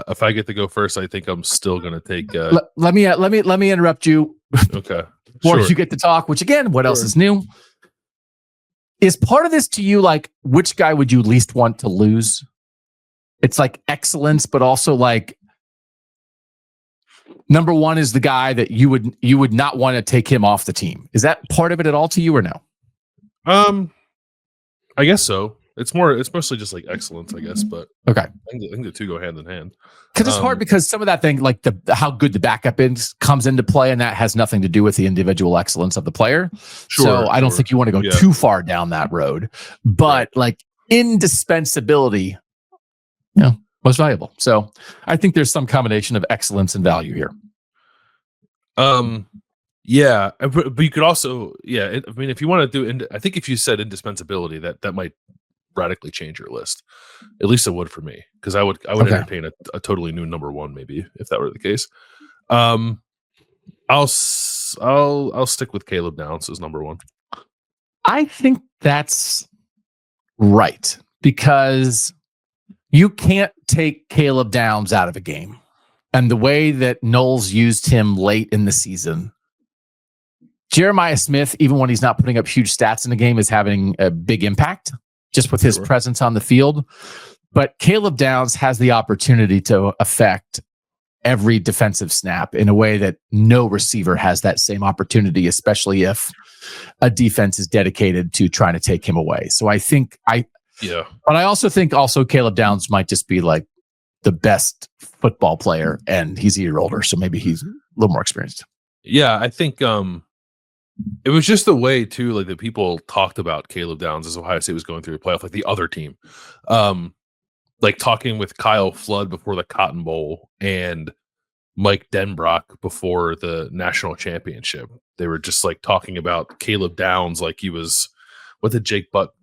if I get to go first, I think I'm still going to take. Let me interrupt you. Okay. Before you get to talk. Which again, what else is new? Is part of this to you like which guy would you least want to lose? It's like excellence, but also like number 1 is the guy that you would not want to take him off the team. Is that part of it at all to you or no? I guess so. It's mostly just like excellence, I guess. But okay, I think the two go hand in hand. Because it's hard because some of that thing, like how good the backup is, comes into play, and that has nothing to do with the individual excellence of the player. So I don't think you want to go too far down that road. But like indispensability, most valuable. So I think there's some combination of excellence and value here. Yeah, but you could also, I mean, if you want to do, I think if you said indispensability, that might radically change your list. At least it would for me, because I would entertain a totally new number 1, maybe, if that were the case. I'll stick with Caleb Downs as number 1. I think that's right, because you can't take Caleb Downs out of a game, and the way that Knowles used him late in the season. Jeremiah Smith, even when he's not putting up huge stats in the game, is having a big impact just with his presence on the field. But Caleb Downs has the opportunity to affect every defensive snap in a way that no receiver has that same opportunity, especially if a defense is dedicated to trying to take him away. So I think but I also think Caleb Downs might just be like the best football player, and he's a year older, so maybe he's a little more experienced. Yeah, I think it was just the way too, like that people talked about Caleb Downs as Ohio State was going through the playoff, like the other team. like talking with Kyle Flood before the Cotton Bowl and Mike Denbrock before the national championship. They were just like talking about Caleb Downs like he was, what did Jake Butt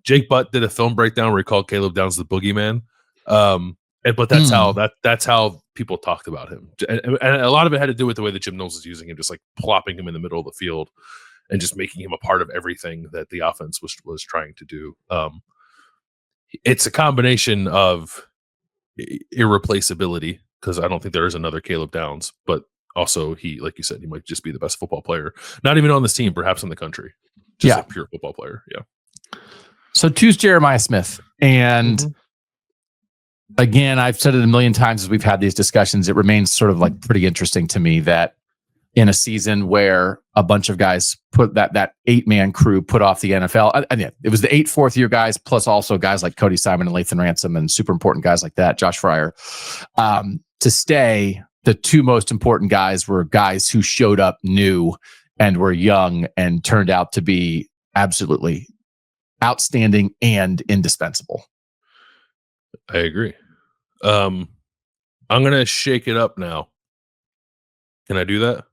did a film breakdown where he called Caleb Downs the boogeyman. But that's how people talked about him. And a lot of it had to do with the way that Jim Knowles is using him, just like plopping him in the middle of the field and just making him a part of everything that the offense was trying to do. It's a combination of irreplaceability, because I don't think there is another Caleb Downs, but also he, like you said, he might just be the best football player, not even on this team, perhaps in the country. Just a pure football player. Yeah. So choose Jeremiah Smith. And again, I've said it a million times as we've had these discussions, it remains sort of like pretty interesting to me that in a season where a bunch of guys put that 8-man crew put off the NFL. It was the 8 fourth-year guys, plus also guys like Cody Simon and Lathan Ransom and super important guys like that, Josh Fryer. To stay, the two most important guys were guys who showed up new and were young and turned out to be absolutely outstanding and indispensable. I agree. I'm going to shake it up now. Can I do that?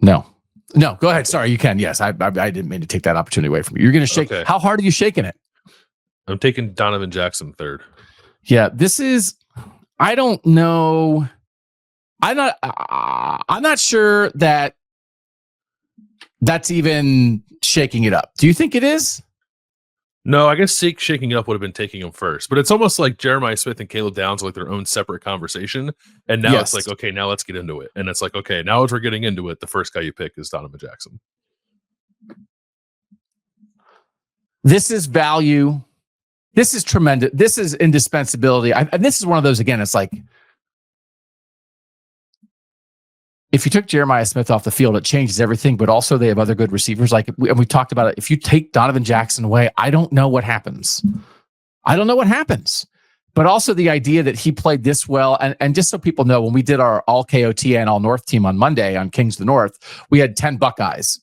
No, go ahead. Sorry, you can. Yes. I didn't mean to take that opportunity away from you. You're going to shake. Okay. How hard are you shaking it? I'm taking Donovan Jackson third. Yeah, this is, I don't know. I'm not sure that that's even shaking it up. Do you think it is? No, I guess shaking it up would have been taking him first, but it's almost like Jeremiah Smith and Caleb Downs are like their own separate conversation. And now it's like, okay, now let's get into it. And it's like, okay, now as we're getting into it, the first guy you pick is Donovan Jackson. This is value. This is tremendous. This is indispensability. And this is one of those, again, it's like, if you took Jeremiah Smith off the field, it changes everything, but also they have other good receivers. Like we talked about it. If you take Donovan Jackson away, I don't know what happens. But also the idea that he played this well, and just so people know, when we did our all KOT and all North team on Monday on Kings of the North, we had 10 Buckeyes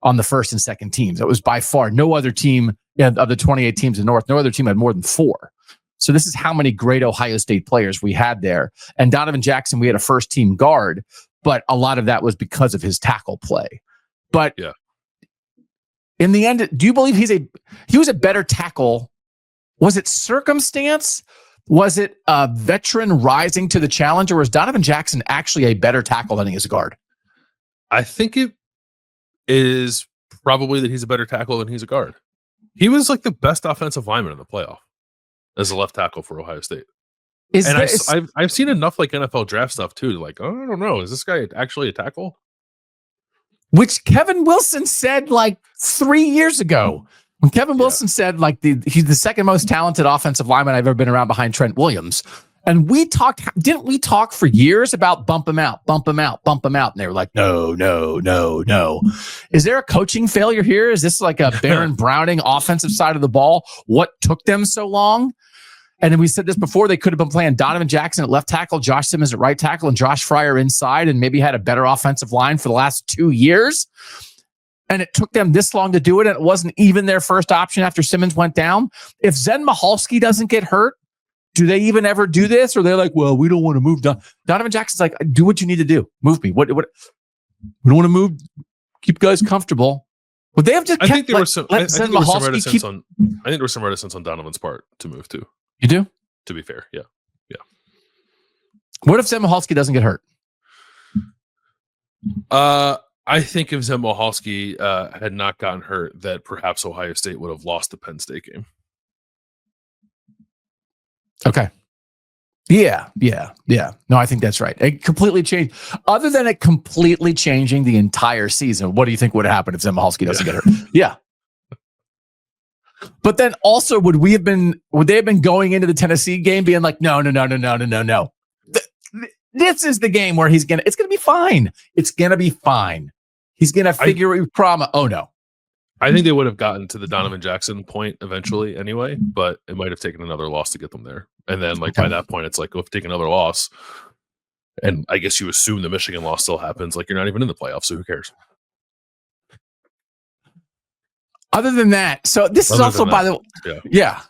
on the first and second teams. That was by far no other team of the 28 teams in North. No other team had more than 4. So this is how many great Ohio State players we had there. And Donovan Jackson, we had a first team guard, but a lot of that was because of his tackle play. But in the end, do you believe he was a better tackle? Was it circumstance? Was it a veteran rising to the challenge, or was Donovan Jackson actually a better tackle than he is a guard? I think it is probably that he's a better tackle than he's a guard. He was like the best offensive lineman in the playoff as a left tackle for Ohio State. I've seen enough like NFL draft stuff too. Like, oh, I don't know, is this guy actually a tackle? Which Kevin Wilson said like 3 years ago. When Kevin Wilson said like he's the second most talented offensive lineman I've ever been around behind Trent Williams. And didn't we talk for years about bump him out? And they were like, no. Is there a coaching failure here? Is this like a Baron Browning offensive side of the ball? What took them so long? And then we said this before, they could have been playing Donovan Jackson at left tackle, Josh Simmons at right tackle, and Josh Fryer inside, and maybe had a better offensive line for the last 2 years. And it took them this long to do it, and it wasn't even their first option after Simmons went down. If Zen Michalski doesn't get hurt, do they even ever do this? Or they're like, well, we don't want to move. Donovan Jackson's like, do what you need to do. Move me. What? We don't want to move. Keep guys comfortable. Would they have just? I think there was some reticence on Donovan's part to move too. You do? To be fair, yeah. What if Zen Michalski doesn't get hurt? I think if Zen Michalski had not gotten hurt, that perhaps Ohio State would have lost the Penn State game. Okay. Yeah. No, I think that's right. It completely changed. Other than it completely changing the entire season, what do you think would happen if Zen Michalski doesn't get hurt? Yeah. But then also, would they have been going into the Tennessee game being like, no. This is the game where it's going to be fine. It's going to be fine. He's going to figure trauma. Oh no. I think they would have gotten to the Donovan Jackson point eventually anyway, but it might have taken another loss to get them there. And then by that point, it's like, if take another loss, and I guess you assume the Michigan loss still happens, like you're not even in the playoffs, so who cares? Other than that, so this is also, by the way, yeah.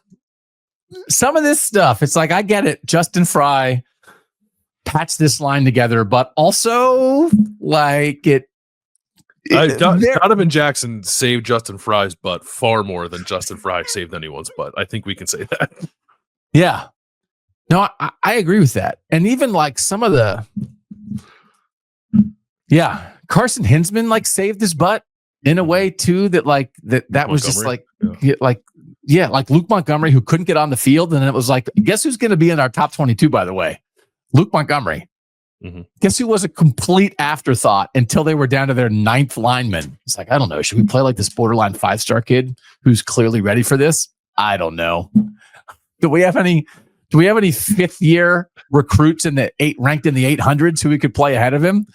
Some of this stuff, it's like, I get it. Justin Fry patched this line together, but also like Donovan Jackson saved Justin Fry's butt far more than Justin Fry saved anyone's butt. I think we can say that. Yeah. No, I agree with that. And even like some of the, Carson Hinsman like saved his butt in a way too, that like that was just like, like Luke Montgomery, who couldn't get on the field. And it was like, guess who's going to be in our top 22, by the way? Luke Montgomery. Mm-hmm. Guess who was a complete afterthought until they were down to their 9th lineman? It's like, I don't know. Should we play like this borderline 5-star kid who's clearly ready for this? I don't know. Do we have any 5th year recruits ranked in the 800s who we could play ahead of him?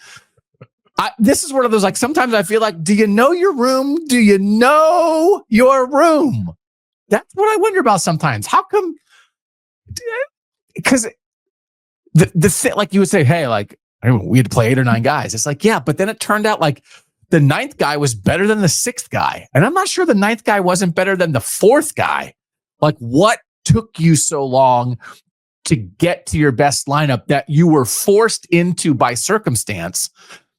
This is one of those, like, sometimes I feel like, do you know your room? Do you know your room? That's what I wonder about sometimes. How come? Because the thing, like you would say, hey, like, we had to play 8 or 9 guys. It's like, yeah, but then it turned out like the 9th guy was better than the 6th guy. And I'm not sure the 9th guy wasn't better than the 4th guy. Like, what took you so long to get to your best lineup that you were forced into by circumstance?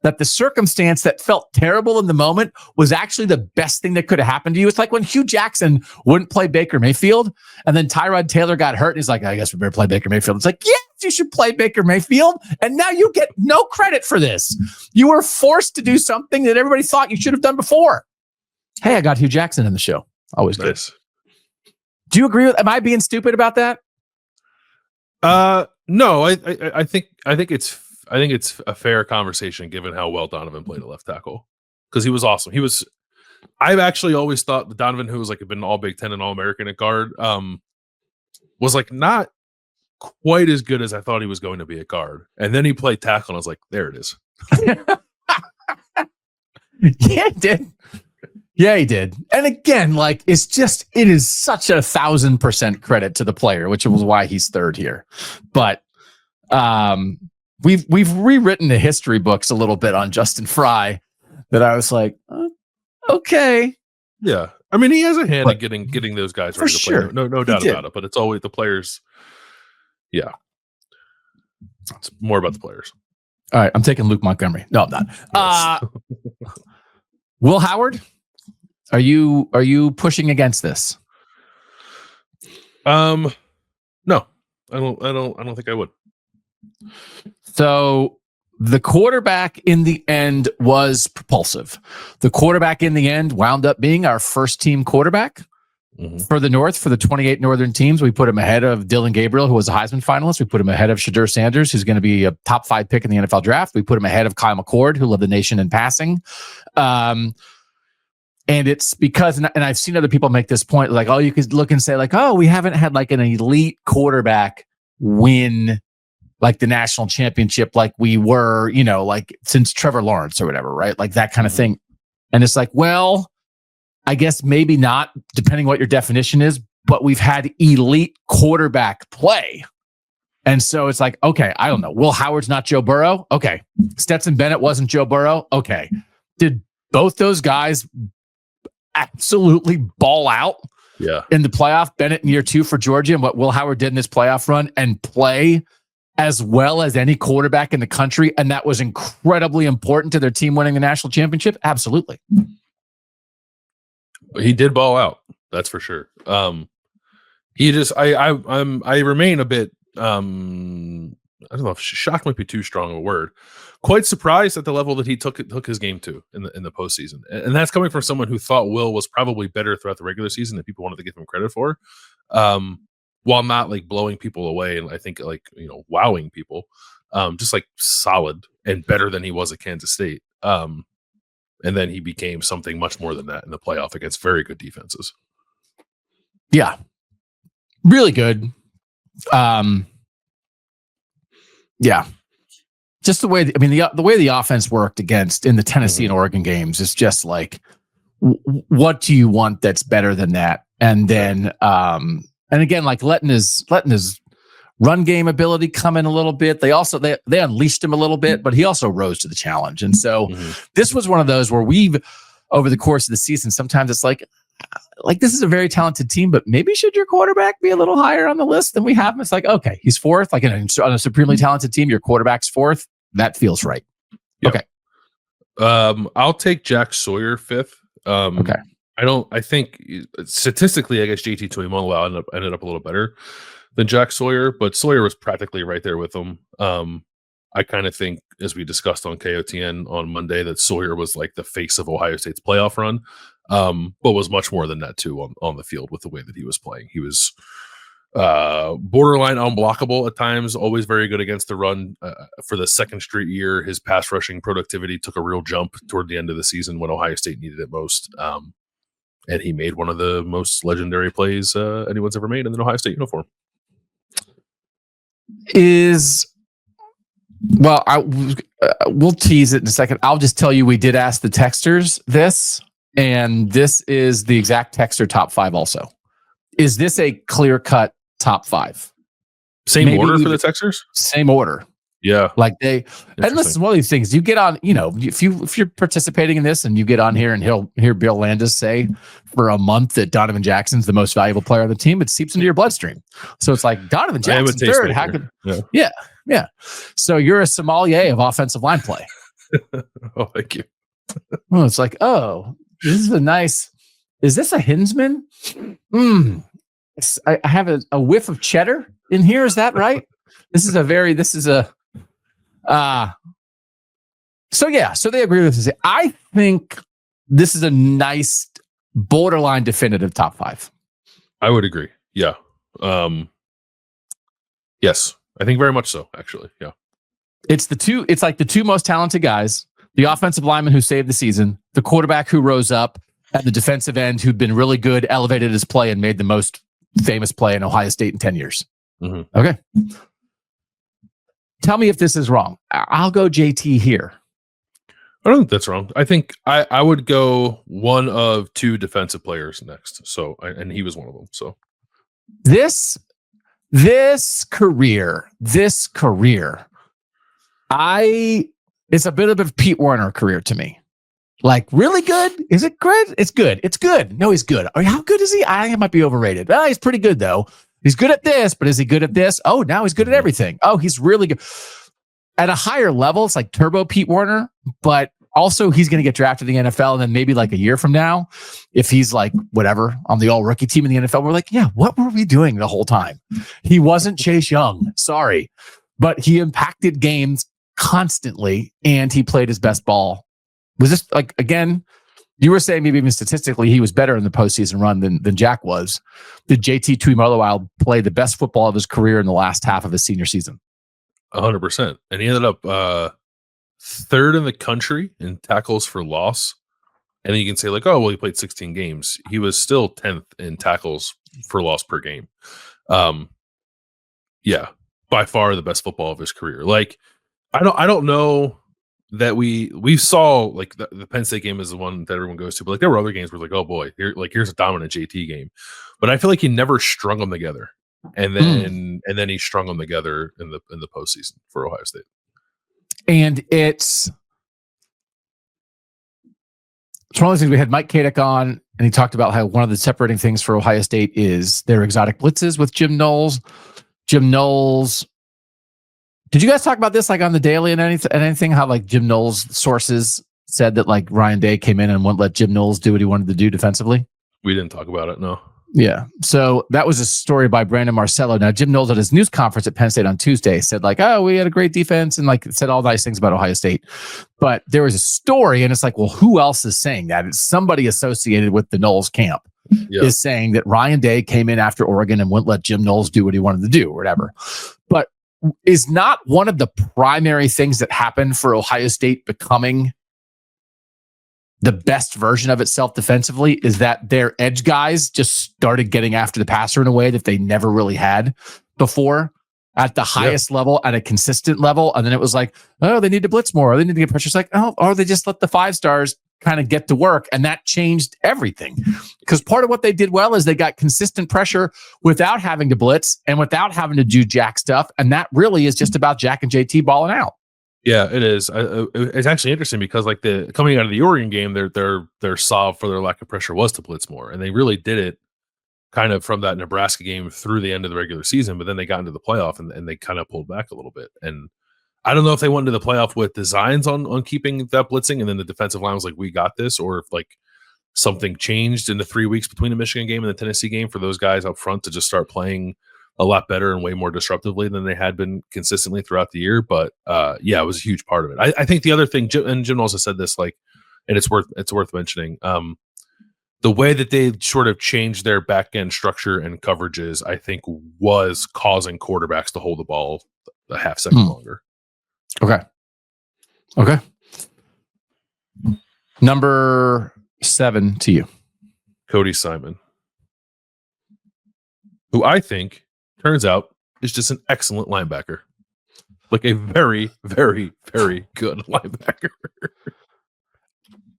That the circumstance that felt terrible in the moment was actually the best thing that could have happened to you. It's like when Hugh Jackson wouldn't play Baker Mayfield, and then Tyrod Taylor got hurt, and he's like, I guess we better play Baker Mayfield. It's like, yes, you should play Baker Mayfield, and now you get no credit for this. You were forced to do something that everybody thought you should have done before. Hey, I got Hugh Jackson in the show. Always nice. Good. Do you agree with? Am I being stupid about that? No, I think it's a fair conversation given how well Donovan played at left tackle, because he was awesome. I've actually always thought that Donovan, who was like been all Big Ten and all American at guard, was like not quite as good as I thought he was going to be at guard. And then he played tackle, and I was like, there it is. Yeah, he did. Yeah, he did. And again, like, it is such a 1,000% credit to the player, which was why he's 3rd here. But we've rewritten the history books a little bit on Justin Fry, that I was like, okay. Yeah. I mean, he has a hand in getting those guys ready to play. No doubt about it. But it's always the players. Yeah. It's more about the players. All right. I'm taking Luke Montgomery. No, I'm not. Will Howard, are you pushing against this? No, I don't think I would. So the quarterback in the end was propulsive. The quarterback in the end wound up being our first team quarterback for the North, for the 28 Northern teams. We put him ahead of Dylan Gabriel, who was a Heisman finalist. We put him ahead of Shadur Sanders, who's going to be a top 5 pick in the NFL draft. We put him ahead of Kyle McCord, who led the nation in passing. And it's because, and I've seen other people make this point, like, oh, you could look and say like, oh, we haven't had like an elite quarterback win like the national championship, like we were, like since Trevor Lawrence or whatever, right? Like that kind of thing. And it's like, well, I guess maybe not, depending what your definition is, but we've had elite quarterback play. And so it's like, okay, I don't know. Will Howard's not Joe Burrow? Okay. Stetson Bennett wasn't Joe Burrow? Okay. Did both those guys absolutely ball out in the playoff? Bennett in year 2 for Georgia, and what Will Howard did in this playoff run, and play as well as any quarterback in the country, and that was incredibly important to their team winning the national championship? Absolutely. He did ball out, that's for sure. He just, I remain a bit, I don't know if shocked might be too strong a word. Quite surprised at the level that he took his game to in the postseason, and that's coming from someone who thought Will was probably better throughout the regular season than people wanted to give him credit for. While not like blowing people away, and I think like, wowing people, just like solid and better than he was at Kansas State. And then he became something much more than that in the playoff against very good defenses. Yeah, really good. Yeah, just the way, the way the offense worked in the Tennessee and Oregon games is just like, what do you want that's better than that? And then, and again, like letting his run game ability come in a little bit. They also they unleashed him a little bit, but he also rose to the challenge. And so this was one of those where we've, over the course of the season, sometimes it's like, like, this is a very talented team, but maybe should your quarterback be a little higher on the list than we have him? It's like, okay, he's fourth. Like, on a supremely talented team, your quarterback's fourth. That feels right. Yeah. Okay. I'll take Jack Sawyer fifth. Okay. I think statistically, I guess JT Tuimoloau ended up a little better than Jack Sawyer, but Sawyer was practically right there with him. I kind of think, as we discussed on KOTN on Monday, that Sawyer was like the face of Ohio State's playoff run, but was much more than that too on the field with the way that he was playing. He was borderline unblockable at times, always very good against the run. For the second straight year, his pass rushing productivity took a real jump toward the end of the season when Ohio State needed it most. And he made one of the most legendary plays anyone's ever made in an Ohio State uniform. We'll tease it in a second. I'll just tell you, we did ask the texters this, and this is the exact texter top 5 also. Is this a clear-cut top 5? Same order for the texters? Same order. Yeah. Like and listen, one of these things, you get on, if you're participating in this and you get on here and he'll hear Bill Landis say for a month that Donovan Jackson's the most valuable player on the team, it seeps into your bloodstream. So it's like, Donovan Jackson third. How could, yeah. So you're a sommelier of offensive line play. Oh, thank you. Well, it's like, this is is this a Hinsman? I have a whiff of cheddar in here. Is that right? So they agree with this. I think this is a nice borderline definitive top 5. I would agree. Yeah. Yes, I think very much so, actually. Yeah. It's like the two most talented guys, the offensive lineman who saved the season, the quarterback who rose up, and the defensive end who'd been really good, elevated his play, and made the most famous play in Ohio State in 10 years. Mm-hmm. Okay. Tell me if this is wrong. I'll go JT here. I don't think that's wrong. I think I would go one of 2 defensive players next. So, and he was one of them. So this career, it's a bit of a Pete Werner career to me. Like, really good? Is it good? It's good. It's good. No, he's good. How good is he? I think it might be overrated. He's pretty good though. He's good at this, but is he good at this? Oh, now he's good at everything. Oh, he's really good. At a higher level, it's like Turbo Pete Werner, but also he's going to get drafted in the NFL, and then maybe like a year from now, if he's like whatever on the all-rookie team in the NFL, we're like, yeah, what were we doing the whole time? He wasn't Chase Young, sorry, but he impacted games constantly, and he played his best ball. Was this, like, again, you were saying maybe even statistically he was better in the postseason run than Jack was. Did JT Tuimoloau play the best football of his career in the last half of his senior season? 100%. And he ended up third in the country in tackles for loss. And then you can say, like, oh, well, he played 16 games. He was still 10th in tackles for loss per game. Yeah, by far the best football of his career. Like, I don't know that we saw, like, the Penn State game is the one that everyone goes to, but like there were other games where like, oh boy, here's a dominant JT game, but I feel like he never strung them together, and then he strung them together in the postseason for Ohio State. And it's one of those things. We had Mike Kadek on, and he talked about how one of the separating things for Ohio State is their exotic blitzes with Jim Knowles. Did you guys talk about this, like, on the daily and anything? How, like, Jim Knowles' sources said that, like, Ryan Day came in and wouldn't let Jim Knowles do what he wanted to do defensively? We didn't talk about it, no. Yeah. So that was a story by Brandon Marcello. Now, Jim Knowles at his news conference at Penn State on Tuesday said, like, oh, we had a great defense, and, like, said all nice things about Ohio State. But there was a story, and it's like, well, who else is saying that? It's somebody associated with the Knowles camp is saying that Ryan Day came in after Oregon and wouldn't let Jim Knowles do what he wanted to do or whatever. But is not one of the primary things that happened for Ohio State becoming the best version of itself defensively is that their edge guys just started getting after the passer in a way that they never really had before at the highest level, at a consistent level. And then it was like, oh, they need to blitz more. Or they need to get pressure. It's like, oh, or they just let the 5-stars kind of get to work. And that changed everything. Because part of what they did well is they got consistent pressure without having to blitz and without having to do Jack stuff. And that really is just about Jack and JT balling out. Yeah, it is. It's actually interesting because like coming out of the Oregon game, their solve for their lack of pressure was to blitz more, and they really did it kind of from that Nebraska game through the end of the regular season. But then they got into the playoff and they kind of pulled back a little bit. And I don't know if they went into the playoff with designs on keeping that blitzing, and then the defensive line was like, "We got this," or if like something changed in the 3 weeks between the Michigan game and the Tennessee game for those guys up front to just start playing a lot better and way more disruptively than they had been consistently throughout the year. But yeah, it was a huge part of it. I think the other thing, and Jim also said this, like, and it's worth mentioning, the way that they sort of changed their back end structure and coverages, I think, was causing quarterbacks to hold the ball a half second longer. Okay. Number 7 to you, Cody Simon, who I think turns out is just an excellent linebacker, like a very, very, very good linebacker.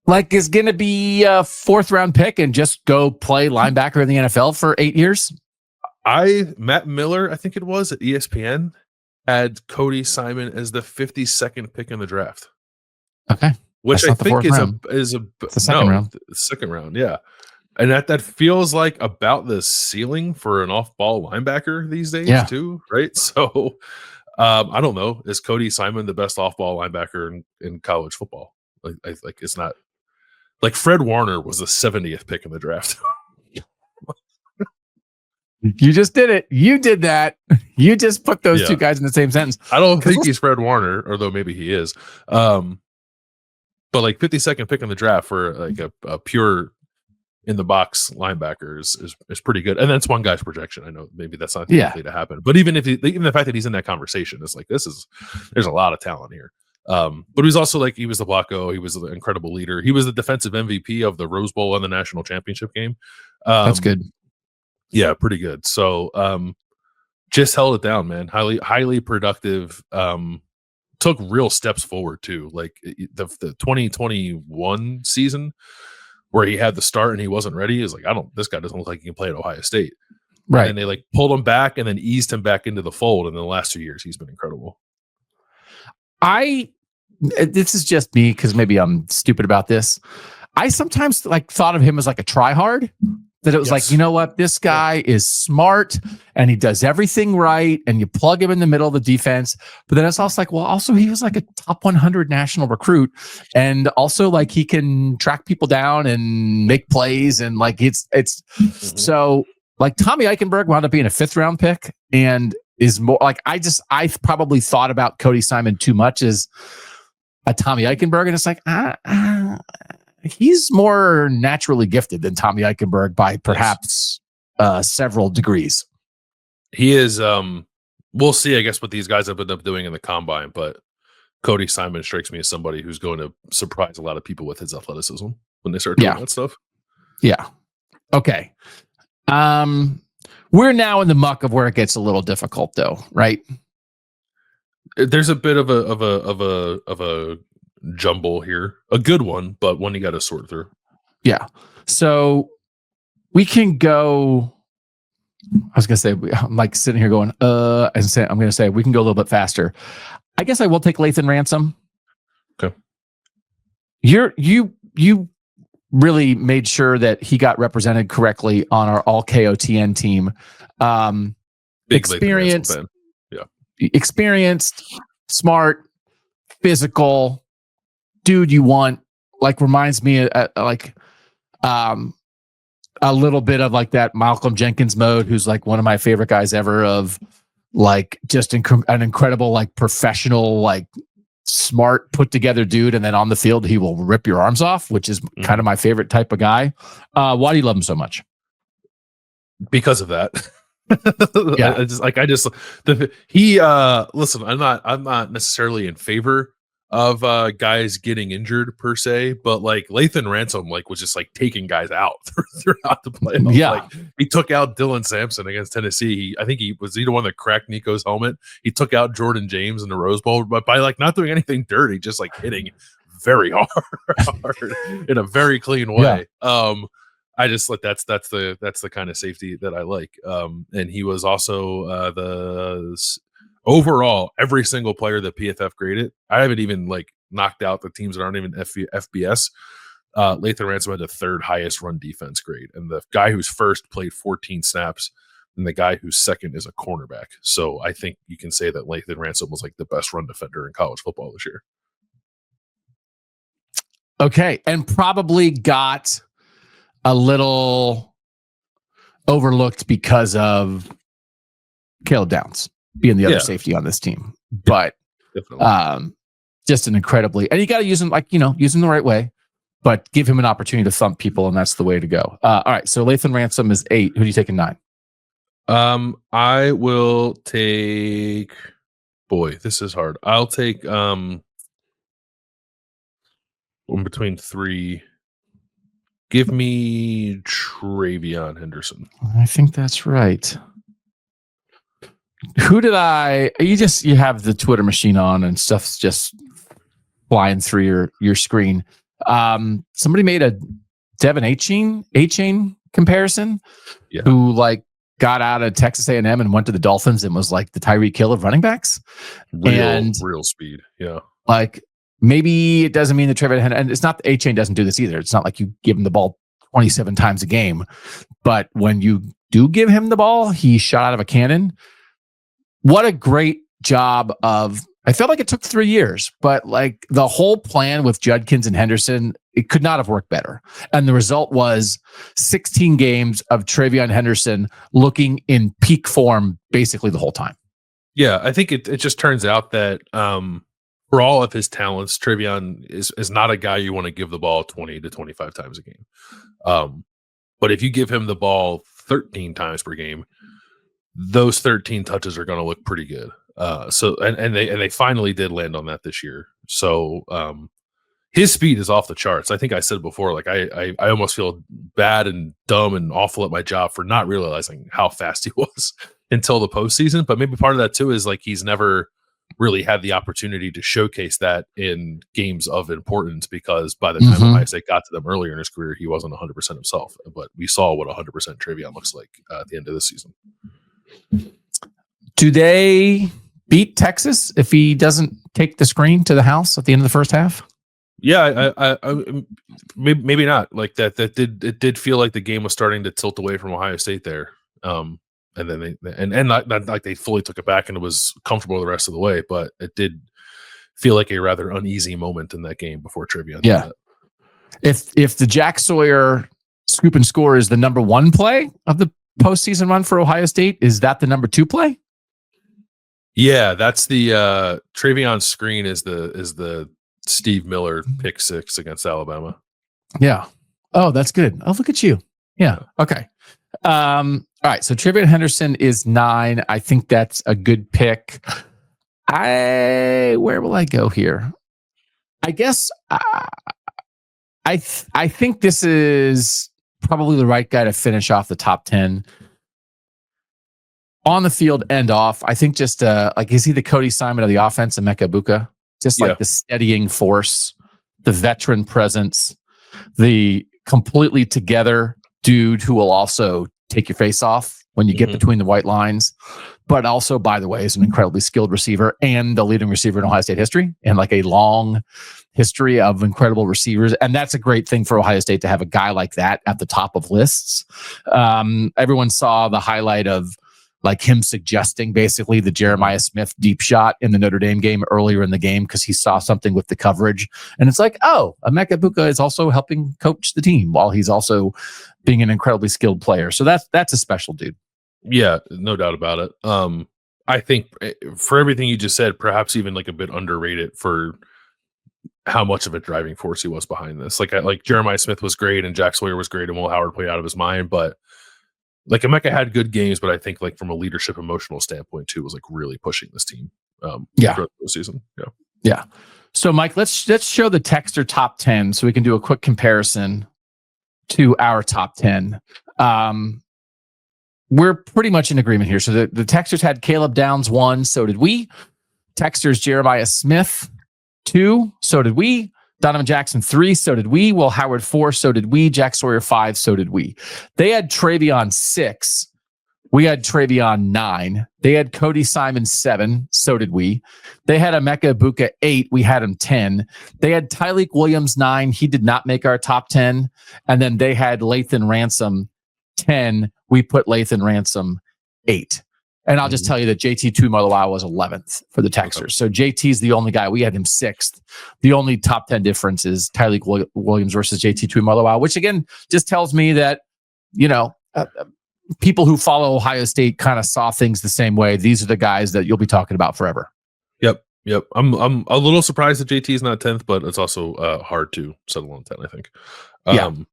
Like is going to be a 4th round pick and just go play linebacker in the NFL for 8 years. Matt Miller, I think it was at ESPN, had Cody Simon as the 52nd pick in the draft. Okay. Which I think is the second round. Second round, yeah. And that feels like about the ceiling for an off-ball linebacker these days, too, right? So I don't know. Is Cody Simon the best off-ball linebacker in college football? Like it's not. Like Fred Warner was the 70th pick in the draft. You just did it. You did that. You just put those two guys in the same sentence. I don't think he's Fred Warner, although maybe he is. But like 52nd pick in the draft for like a pure in the box linebacker is pretty good. And that's one guy's projection. I know maybe that's not likely to happen, but even the fact that he's in that conversation is like, there's a lot of talent here. But he was also like, he was the Blocko. He was an incredible leader. He was the defensive MVP of the Rose Bowl and the national championship game. That's good. Yeah, pretty good. So just held it down, man. Highly productive. Took real steps forward too. Like the 2021 season where he had the start and he wasn't ready is like, this guy doesn't look like he can play at Ohio State. Right. And they like pulled him back and then eased him back into the fold. And in the last 2 years, he's been incredible. This is just me because maybe I'm stupid about this. I sometimes like thought of him as like a try-hard. That it was like, you know what, this guy is smart and he does everything right, and you plug him in the middle of the defense. But then it's also like, well, also he was like a top 100 national recruit, and also like he can track people down and make plays, and like it's so like Tommy Eichenberg wound up being a 5th round pick and is more like I probably thought about Cody Simon too much as a Tommy Eichenberg, and it's like he's more naturally gifted than Tommy Eichenberg by perhaps several degrees. He is. We'll see, I guess, what these guys have ended up doing in the combine. But Cody Simon strikes me as somebody who's going to surprise a lot of people with his athleticism when they start doing that stuff. Yeah. Okay. We're now in the muck of where it gets a little difficult, though, right? There's a bit of a jumble here, a good one, but one you got to sort through. Yeah. So we can go. I was gonna say, I'm like sitting here going, and say, I'm gonna say we can go a little bit faster. I guess I will take Lathan Ransom. Okay. You really made sure that he got represented correctly on our all KOTN team. Experienced, experienced, smart, physical. Dude, you want, like, reminds me like a little bit of like that Malcolm Jenkins mode, who's like one of my favorite guys ever, of like just an incredible, like professional, like smart, put together dude. And then on the field, he will rip your arms off, which is kind of my favorite type of guy. Why do you love him so much? Because of that. Yeah. Listen, I'm not necessarily in favor of guys getting injured per se, but like Lathan Ransom was just like taking guys out throughout the playoffs. Yeah, like, he took out Dylan Sampson against Tennessee. I think he was the one that cracked Nico's helmet. He took out Jordan James in the Rose Bowl, but by like not doing anything dirty, just like hitting very hard in a very clean way. Yeah. I just like that's the kind of safety that I like. And he was also overall, every single player that PFF graded, I haven't even like knocked out the teams that aren't even FBS. Lathan Ransom had the third highest run defense grade, and the guy who's first played 14 snaps, and the guy who's second is a cornerback. So I think you can say that Lathan Ransom was like the best run defender in college football this year. Okay, and probably got a little overlooked because of Caleb Downs being the other safety on this team. But just an incredibly, and you got to use him use him the right way, but give him an opportunity to thump people, and that's the way to go. All right, so Lathan Ransom is 8. Who do you take in 9? I will take. Boy, this is hard. I'll take in between 3. Give me Travion Henderson. I think that's right. Who did I? You have the Twitter machine on and stuff's just flying through your screen. Somebody made a Devin A-Chain comparison. Yeah. Who like got out of Texas A&M and went to the Dolphins and was like the Tyreek Hill of running backs. Real speed. Yeah. Like maybe it doesn't mean that Trevor, and it's not the A-Chain doesn't do this either. It's not like you give him the ball 27 times a game, but when you do give him the ball, he shot out of a cannon. What a great job of, I felt like it took 3 years, but like the whole plan with Judkins and Henderson, it could not have worked better. And the result was 16 games of Travion Henderson looking in peak form basically the whole time. Yeah, I think it just turns out that for all of his talents, Travion is not a guy you want to give the ball 20 to 25 times a game. But if you give him the ball 13 times per game, those 13 touches are going to look pretty good. So they finally did land on that this year. So his speed is off the charts. I think I said before, like I almost feel bad and dumb and awful at my job for not realizing how fast he was until the postseason. But maybe part of that too is like he's never really had the opportunity to showcase that in games of importance, because by the time Ohio State got to them earlier in his career, he wasn't 100% himself. But we saw what 100% Travion looks like at the end of the season. Do they beat Texas if he doesn't take the screen to the house at the end of the first half? Yeah, I maybe not. Like that did feel like the game was starting to tilt away from Ohio State there. And then not like they fully took it back and it was comfortable the rest of the way, but it did feel like a rather uneasy moment in that game before Travion. Yeah. If the Jack Sawyer scoop and score is the number 1 play of the postseason run for Ohio State, is that the number 2 play? Yeah, that's the Travion screen is the Steve Miller pick 6 against Alabama. Yeah. Oh, that's good. Oh, look at you. Yeah. Okay. All right. So Travion Henderson is 9. I think that's a good pick. Where will I go here? I guess I think this is probably the right guy to finish off the top 10 on the field and off. I think just like, is he the Cody Simon of the offense and Emeka Egbuka? Just like the steadying force, the veteran presence, the completely together dude who will also take your face off when you get between the white lines, but also, by the way, is an incredibly skilled receiver and the leading receiver in Ohio State history, and like a long history of incredible receivers. And that's a great thing for Ohio State to have a guy like that at the top of lists. Everyone saw the highlight of like him suggesting basically the Jeremiah Smith deep shot in the Notre Dame game earlier in the game because he saw something with the coverage. And it's like, oh, Emeka Egbuka is also helping coach the team while he's also being an incredibly skilled player. So that's a special dude. Yeah, no doubt about it. I think for everything you just said, perhaps even like a bit underrated for how much of a driving force he was behind this. Like Jeremiah Smith was great and Jack Sawyer was great and Will Howard played out of his mind, but like Emeka had good games, but I think like from a leadership emotional standpoint too, was like really pushing this team throughout the season. Yeah. So Mike, let's show the Texter top 10 so we can do a quick comparison to our top 10. We're pretty much in agreement here. So the Texters had Caleb Downs 1, so did we. Texters Jeremiah Smith 2, so did we. Donovan Jackson 3, so did we. Will Howard 4, so did we. Jack Sawyer 5, so did we. They had Travion 6, We had Travion 9. They had Cody Simon 7. So did we. They had Emeka Ibuka 8. We had him 10. They had Tyleik Williams 9. He did not make our top 10. And then they had Lathan Ransom 10. We put Lathan Ransom 8. And I'll just tell you that JT Tuimoloau was 11th for the Texers. So JT's the only guy. We had him 6th. The only top 10 difference is Tyleik Williams versus JT Tuimoloau, which again just tells me that, people who follow Ohio State kind of saw things the same way. These are the guys that you'll be talking about forever. Yep. I'm a little surprised that JT is not 10th, but it's also hard to settle on 10, I think. All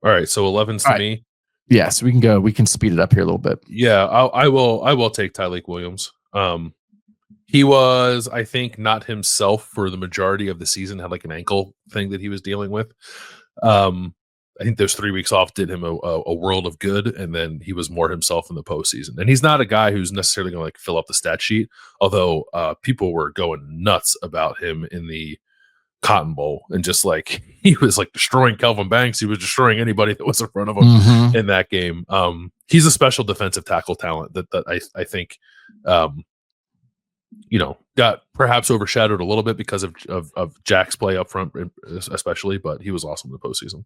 right, so 11's to me. Yeah, so we can go. We can speed it up here a little bit. Yeah, I will take Tyleik Williams. He was, I think, not himself for the majority of the season. Had like an ankle thing that he was dealing with. I think those 3 weeks off did him a world of good, and then he was more himself in the postseason. And he's not a guy who's necessarily going to like fill up the stat sheet, although people were going nuts about him in the Cotton Bowl, and just like he was like destroying Kelvin Banks, he was destroying anybody that was in front of him in that game. He's a special defensive tackle talent that I think got perhaps overshadowed a little bit because of Jack's play up front, especially, but he was awesome in the postseason.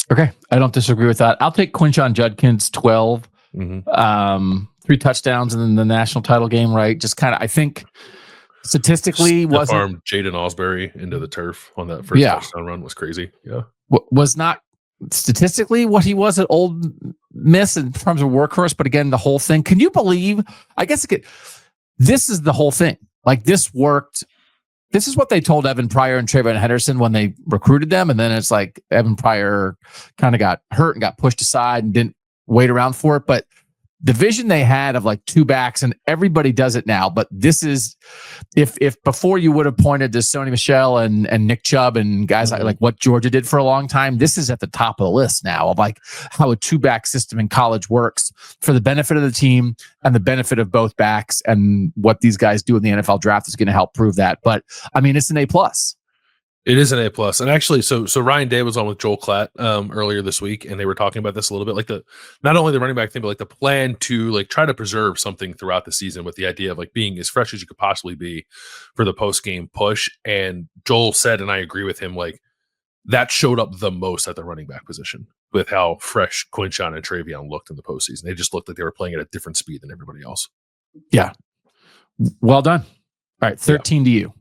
Okay, I don't disagree with that. I'll take Quinshon Judkins 12, 3 touchdowns in the national title game. Right, just kind of. I think statistically, wasn't Jaden Osbury into the turf on that first touchdown run was crazy. Yeah, was not statistically what he was at Ole Miss in terms of workhorse, but again, the whole thing. Can you believe? I guess this is the whole thing. Like this worked. This is what they told Evan Pryor and Trayvon Henderson when they recruited them. And then it's like Evan Pryor kind of got hurt and got pushed aside and didn't wait around for it. But the vision they had of like 2 backs, and everybody does it now. But this is, if before you would have pointed to Sony Michel and Nick Chubb and guys like what Georgia did for a long time, this is at the top of the list now of like how a 2-back system in college works for the benefit of the team and the benefit of both backs. And what these guys do in the NFL draft is going to help prove that. But I mean, it's an A+. It is an A+. And actually, so Ryan Day was on with Joel Klatt earlier this week, and they were talking about this a little bit, like not only the running back thing, but like the plan to like try to preserve something throughout the season with the idea of like being as fresh as you could possibly be for the post-game push. And Joel said, and I agree with him, like that showed up the most at the running back position with how fresh Quinshon and Travion looked in the postseason. They just looked like they were playing at a different speed than everybody else. Yeah. Well done. All right, 13 to you.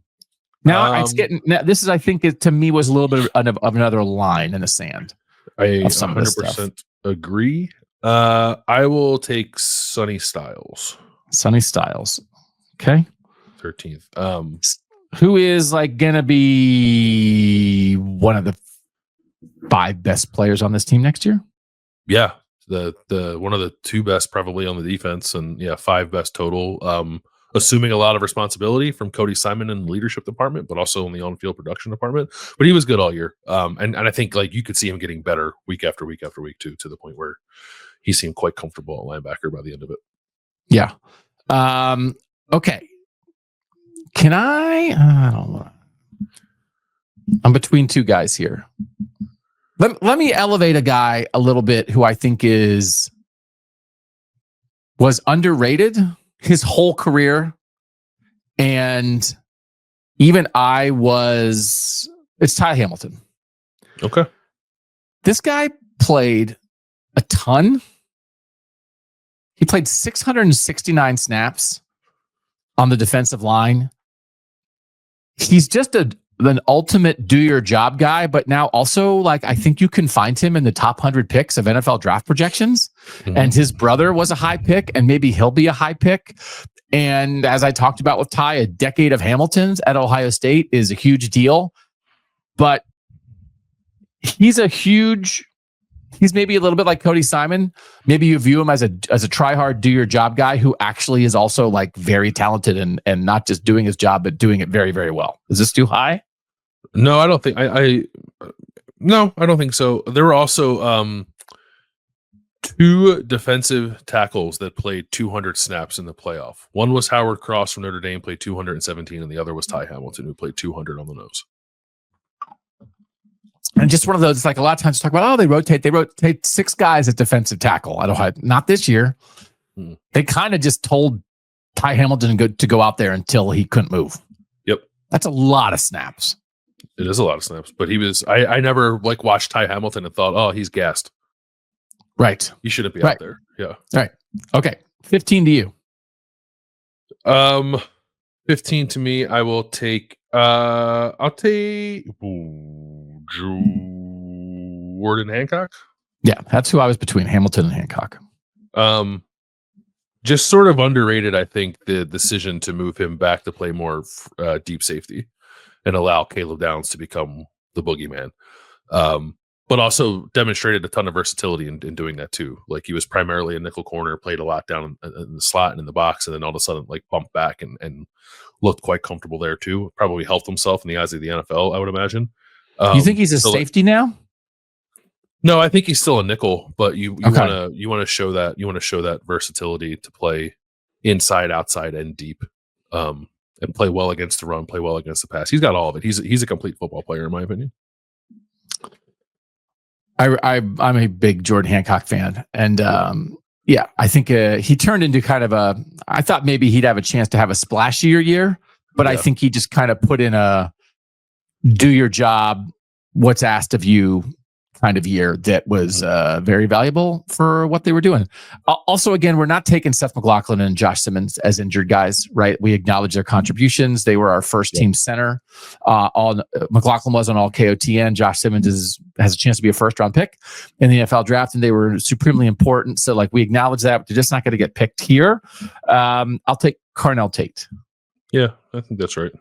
Now it's getting. Now, this is, I think, to me was a little bit of another line in the sand. I 100% agree. I will take Sonny Styles. Sonny Styles. Okay. 13th. Who is like gonna be one of the 5 best players on this team next year? Yeah, the one of the 2 best probably on the defense, and 5 best total. Assuming a lot of responsibility from Cody Simon in the leadership department, but also in the on-field production department. But he was good all year. And I think like you could see him getting better week after week after week too, to the point where he seemed quite comfortable at linebacker by the end of it. Yeah. Okay. Can I don't know. I'm between 2 guys here. Let me elevate a guy a little bit who I think was underrated his whole career. And even it's Ty Hamilton. Okay. This guy played a ton. He played 669 snaps on the defensive line. He's just an ultimate do your job guy, but now also like I think you can find him in the top 100 picks of NFL draft projections. And his brother was a high pick, and maybe he'll be a high pick. And as I talked about with Ty, a decade of Hamilton's at Ohio State is a huge deal. But he's maybe a little bit like Cody Simon. Maybe you view him as a try hard, do your job guy who actually is also like very talented and not just doing his job, but doing it very, very well. Is this too high? No, I don't think no, I don't think so. There were also 2 defensive tackles that played 200 snaps in the playoff. One was Howard Cross from Notre Dame, played 217, and the other was Ty Hamilton, who played 200 on the nose. And just one of those, like a lot of times talk about, they rotate 6 guys at defensive tackle. Not this year. They kind of just told Ty Hamilton to go out there until he couldn't move. Yep. That's a lot of snaps. It is a lot of snaps, but I never watched Ty Hamilton and thought, oh, he's gassed. Right. He shouldn't be out there. Yeah. Right. Okay. 15 to you. 15 to me. I will take, Jordan Hancock. Yeah. That's who I was between, Hamilton and Hancock. Just sort of underrated, I think, the decision to move him back to play more deep safety and allow Caleb Downs to become the boogeyman. But also demonstrated a ton of versatility in doing that too. Like he was primarily a nickel corner, played a lot down in the slot and in the box, and then all of a sudden bumped back and looked quite comfortable there too. Probably helped himself in the eyes of the NFL, I would imagine. You think he's a safety now? No, I think he's still a nickel, but you want to show that versatility to play inside, outside, and deep, and play well against the run, play well against the pass. He's got all of it. He's a complete football player, in my opinion. I'm a big Jordan Hancock fan, and I think he turned into kind of I thought maybe he'd have a chance to have a splashier year, but I think he just kind of put in a do your job, what's asked of you kind of year that was very valuable for what they were doing. Also, again, we're not taking Seth McLaughlin and Josh Simmons as injured guys, right? We acknowledge their contributions. They were our first team center. McLaughlin was on all KOTN. Josh Simmons has a chance to be a first round pick in the NFL draft, and they were supremely important. So we acknowledge that, but they're just not going to get picked here. I'll take Carnell Tate. Yeah, I think that's right.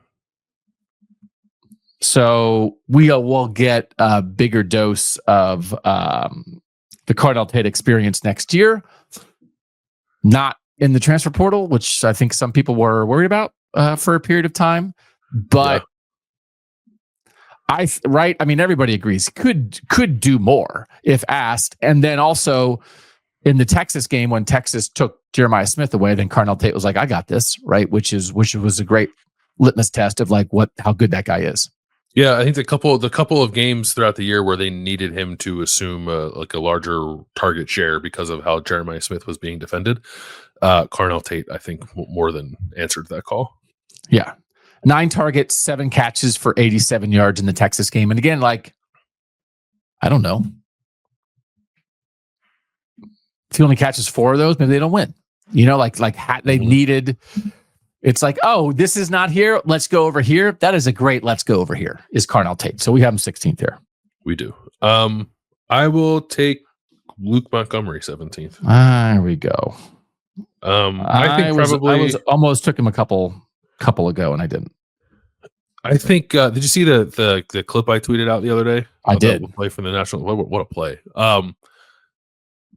So we will get a bigger dose of the Carnell Tate experience next year. Not in the transfer portal, which I think some people were worried about for a period of time. But everybody agrees could do more if asked. And then also in the Texas game, when Texas took Jeremiah Smith away, then Carnell Tate was like, I got this, right? Which was a great litmus test of how good that guy is. Yeah, I think the couple of games throughout the year where they needed him to assume a larger target share because of how Jeremiah Smith was being defended, Carnell Tate, I think, more than answered that call. Yeah. 9 targets, 7 catches for 87 yards in the Texas game. And again, I don't know. If he only catches 4 of those, maybe they don't win. They needed... It's this is not here. Let's go over here. That is a great let's go over here is Carnell Tate. So we have him 16th there. We do. I will take Luke Montgomery 17th. There we go. I think I almost took him a couple ago and I didn't. I think did you see the clip I tweeted out the other day? I did. Play for the national. What a play.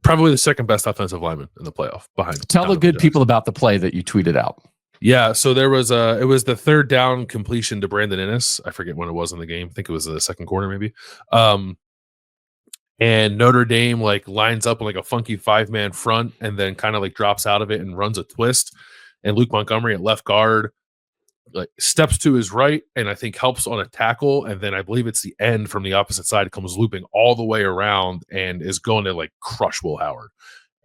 Probably the second best offensive lineman in the playoff behind. Tell the good people about the play that you tweeted out. Yeah, so there was it was the third down completion to Brandon Inniss. I forget when it was in the game. I think it was the second quarter, maybe. And Notre Dame lines up in a funky 5-man front, and then kind of drops out of it and runs a twist. And Luke Montgomery at left guard steps to his right, and I think helps on a tackle. And then I believe it's the end from the opposite side comes looping all the way around and is going to crush Will Howard.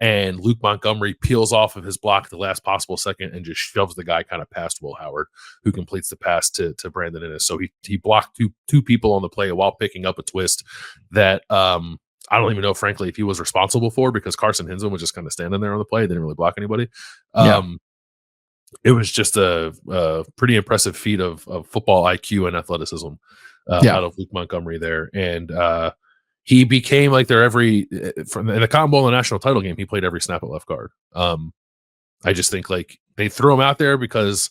And Luke Montgomery peels off of his block at the last possible second and just shoves the guy kind of past Will Howard, who completes the pass to Brandon Inniss. So he blocked two people on the play while picking up a twist that I don't even know, frankly, if he was responsible for, because Carson Hinzman was just kind of standing there on the play. They didn't really block anybody. It was just a pretty impressive feat of football IQ and athleticism out of Luke Montgomery there. And he became their every from in the Cotton Bowl and the national title game. He played every snap at left guard. I just think they threw him out there because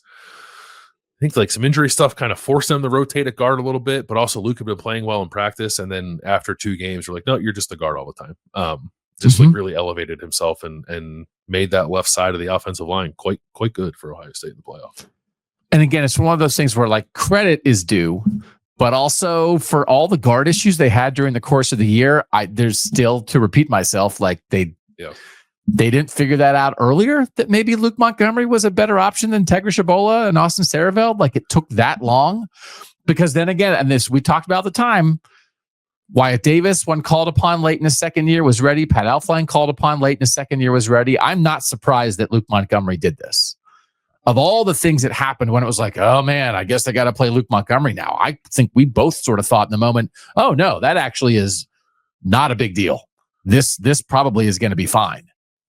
I think some injury stuff kind of forced him to rotate at guard a little bit, but also Luke had been playing well in practice. And then after 2 games, we're no, you're just a guard all the time. Really elevated himself and made that left side of the offensive line quite good for Ohio State in the playoff. And again, it's one of those things where credit is due. But also for all the guard issues they had during the course of the year, there's still, to repeat myself, they didn't figure that out earlier, that maybe Luke Montgomery was a better option than Tegra Shabola and Austin Saraveld. It took that long, because then again, and this we talked about at the time, Wyatt Davis, when called upon late in his second year, was ready. Pat Elflein called upon late in his second year, was ready. I'm not surprised that Luke Montgomery did this. Of all the things that happened when it was like, oh man, I guess I got to play Luke Montgomery now. I think we both sort of thought in the moment, oh no, that actually is not a big deal. This probably is going to be fine.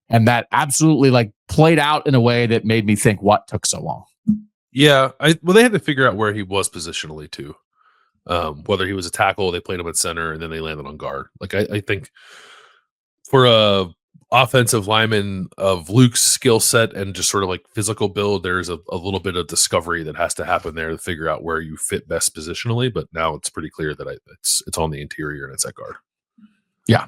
And that absolutely like played out in a way that made me think, what took so long? Yeah. Well, they had to figure out where he was positionally too. Whether he was a tackle, they played him at center, and then they landed on guard. Like I think for a offensive lineman of Luke's skill set and just sort of like physical build, there's a little bit of discovery that has to happen there to figure out where you fit best positionally. But now it's pretty clear that it's on the interior and it's at guard. Yeah.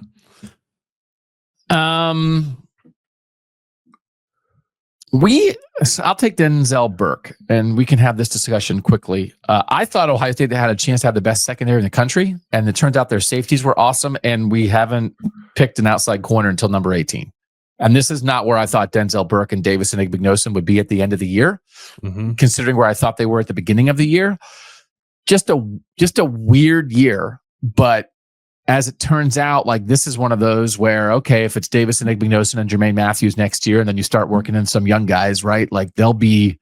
I'll take Denzel Burke, and we can have this discussion quickly. I thought Ohio State had a chance to have the best secondary in the country, and it turns out their safeties were awesome, and we haven't picked an outside corner until number 18. And this is not where I thought Denzel Burke and Davison Igbinosun would be at the end of the year, considering where I thought they were at the beginning of the year. Just a weird year, but as it turns out, like this is one of those where, okay, if it's Davison Igbinosun and Jermaine Matthews next year, and then you start working in some young guys, right? Like they'll be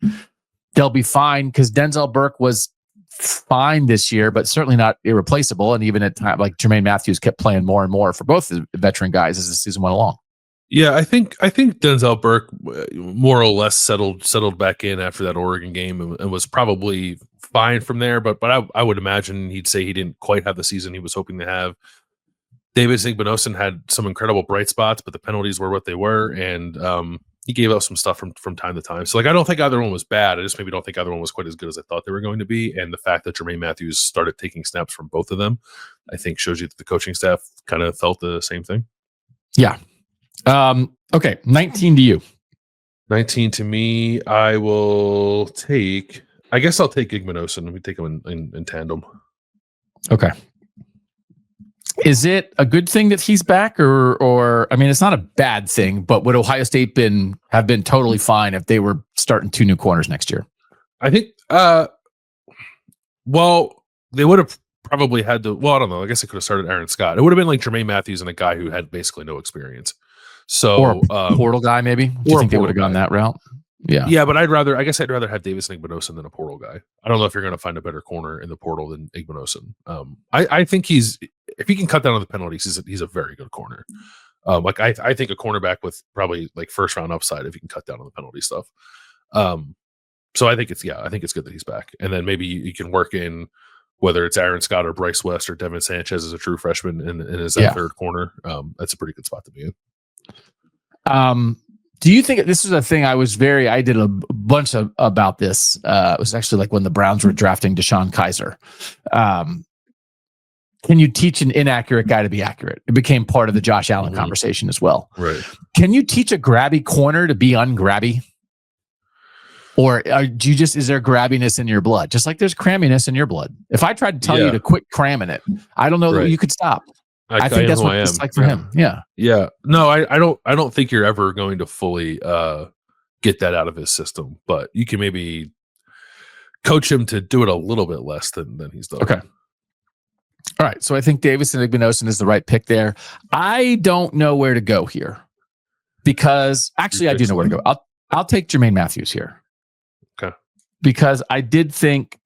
fine, because Denzel Burke was fine this year, but certainly not irreplaceable. And even at time, like Jermaine Matthews kept playing more and more for both the veteran guys as the season went along. Yeah, I think Denzel Burke more or less settled back in after that Oregon game and was probably fine from there. But I would imagine he'd say he didn't quite have the season he was hoping to have. Davis Igbinosun had some incredible bright spots, but the penalties were what they were, and he gave up some stuff from time to time. So like I don't think either one was bad. I just maybe don't think either one was quite as good as I thought they were going to be. And the fact that Jermaine Matthews started taking snaps from both of them, I think shows you that the coaching staff kind of felt the same thing. Yeah. Okay, 19 to you. 19 to me. I will take. I guess I'll take Igbinosun. We take him in tandem. Okay. Is it a good thing that he's back, or I mean, it's not a bad thing, but would Ohio State have been totally fine if they were starting 2 new corners next year? I think. Well, they would have probably had to. Well, I don't know. I guess they could have started Aaron Scott. It would have been like Jermaine Matthews and a guy who had basically no experience. So, or a portal guy, maybe. Do you think they would have gone that route? Yeah, but I'd rather have Davison Igbinosun than a portal guy. I don't know if you're going to find a better corner in the portal than Igbinosun. I think if he can cut down on the penalties, he's a very good corner. Like I think a cornerback with probably like first round upside if he can cut down on the penalty stuff. So I think it's good that he's back, and then maybe you can work in whether it's Aaron Scott or Bryce West or Devin Sanchez as a true freshman in his third corner. That's a pretty good spot to be in. Do you think this is a thing? I did a bunch about this. It was actually like when the Browns were drafting Deshaun Kaiser. Can you teach an inaccurate guy to be accurate? It became part of the Josh Allen conversation as well. Right. Can you teach a grabby corner to be ungrabby? Or is there grabbiness in your blood? Just like there's cramminess in your blood. If I tried to tell you to quit cramming it, I don't know that you could stop. I think that's what it's like for him. Yeah. Yeah. No, I don't think you're ever going to fully get that out of his system, but you can maybe coach him to do it a little bit less than he's done. Okay. All right. So I think Davison Igbinosun is the right pick there. I don't know where to go here because actually I do know where to go. I'll take Jermaine Matthews here. Okay. Because I did think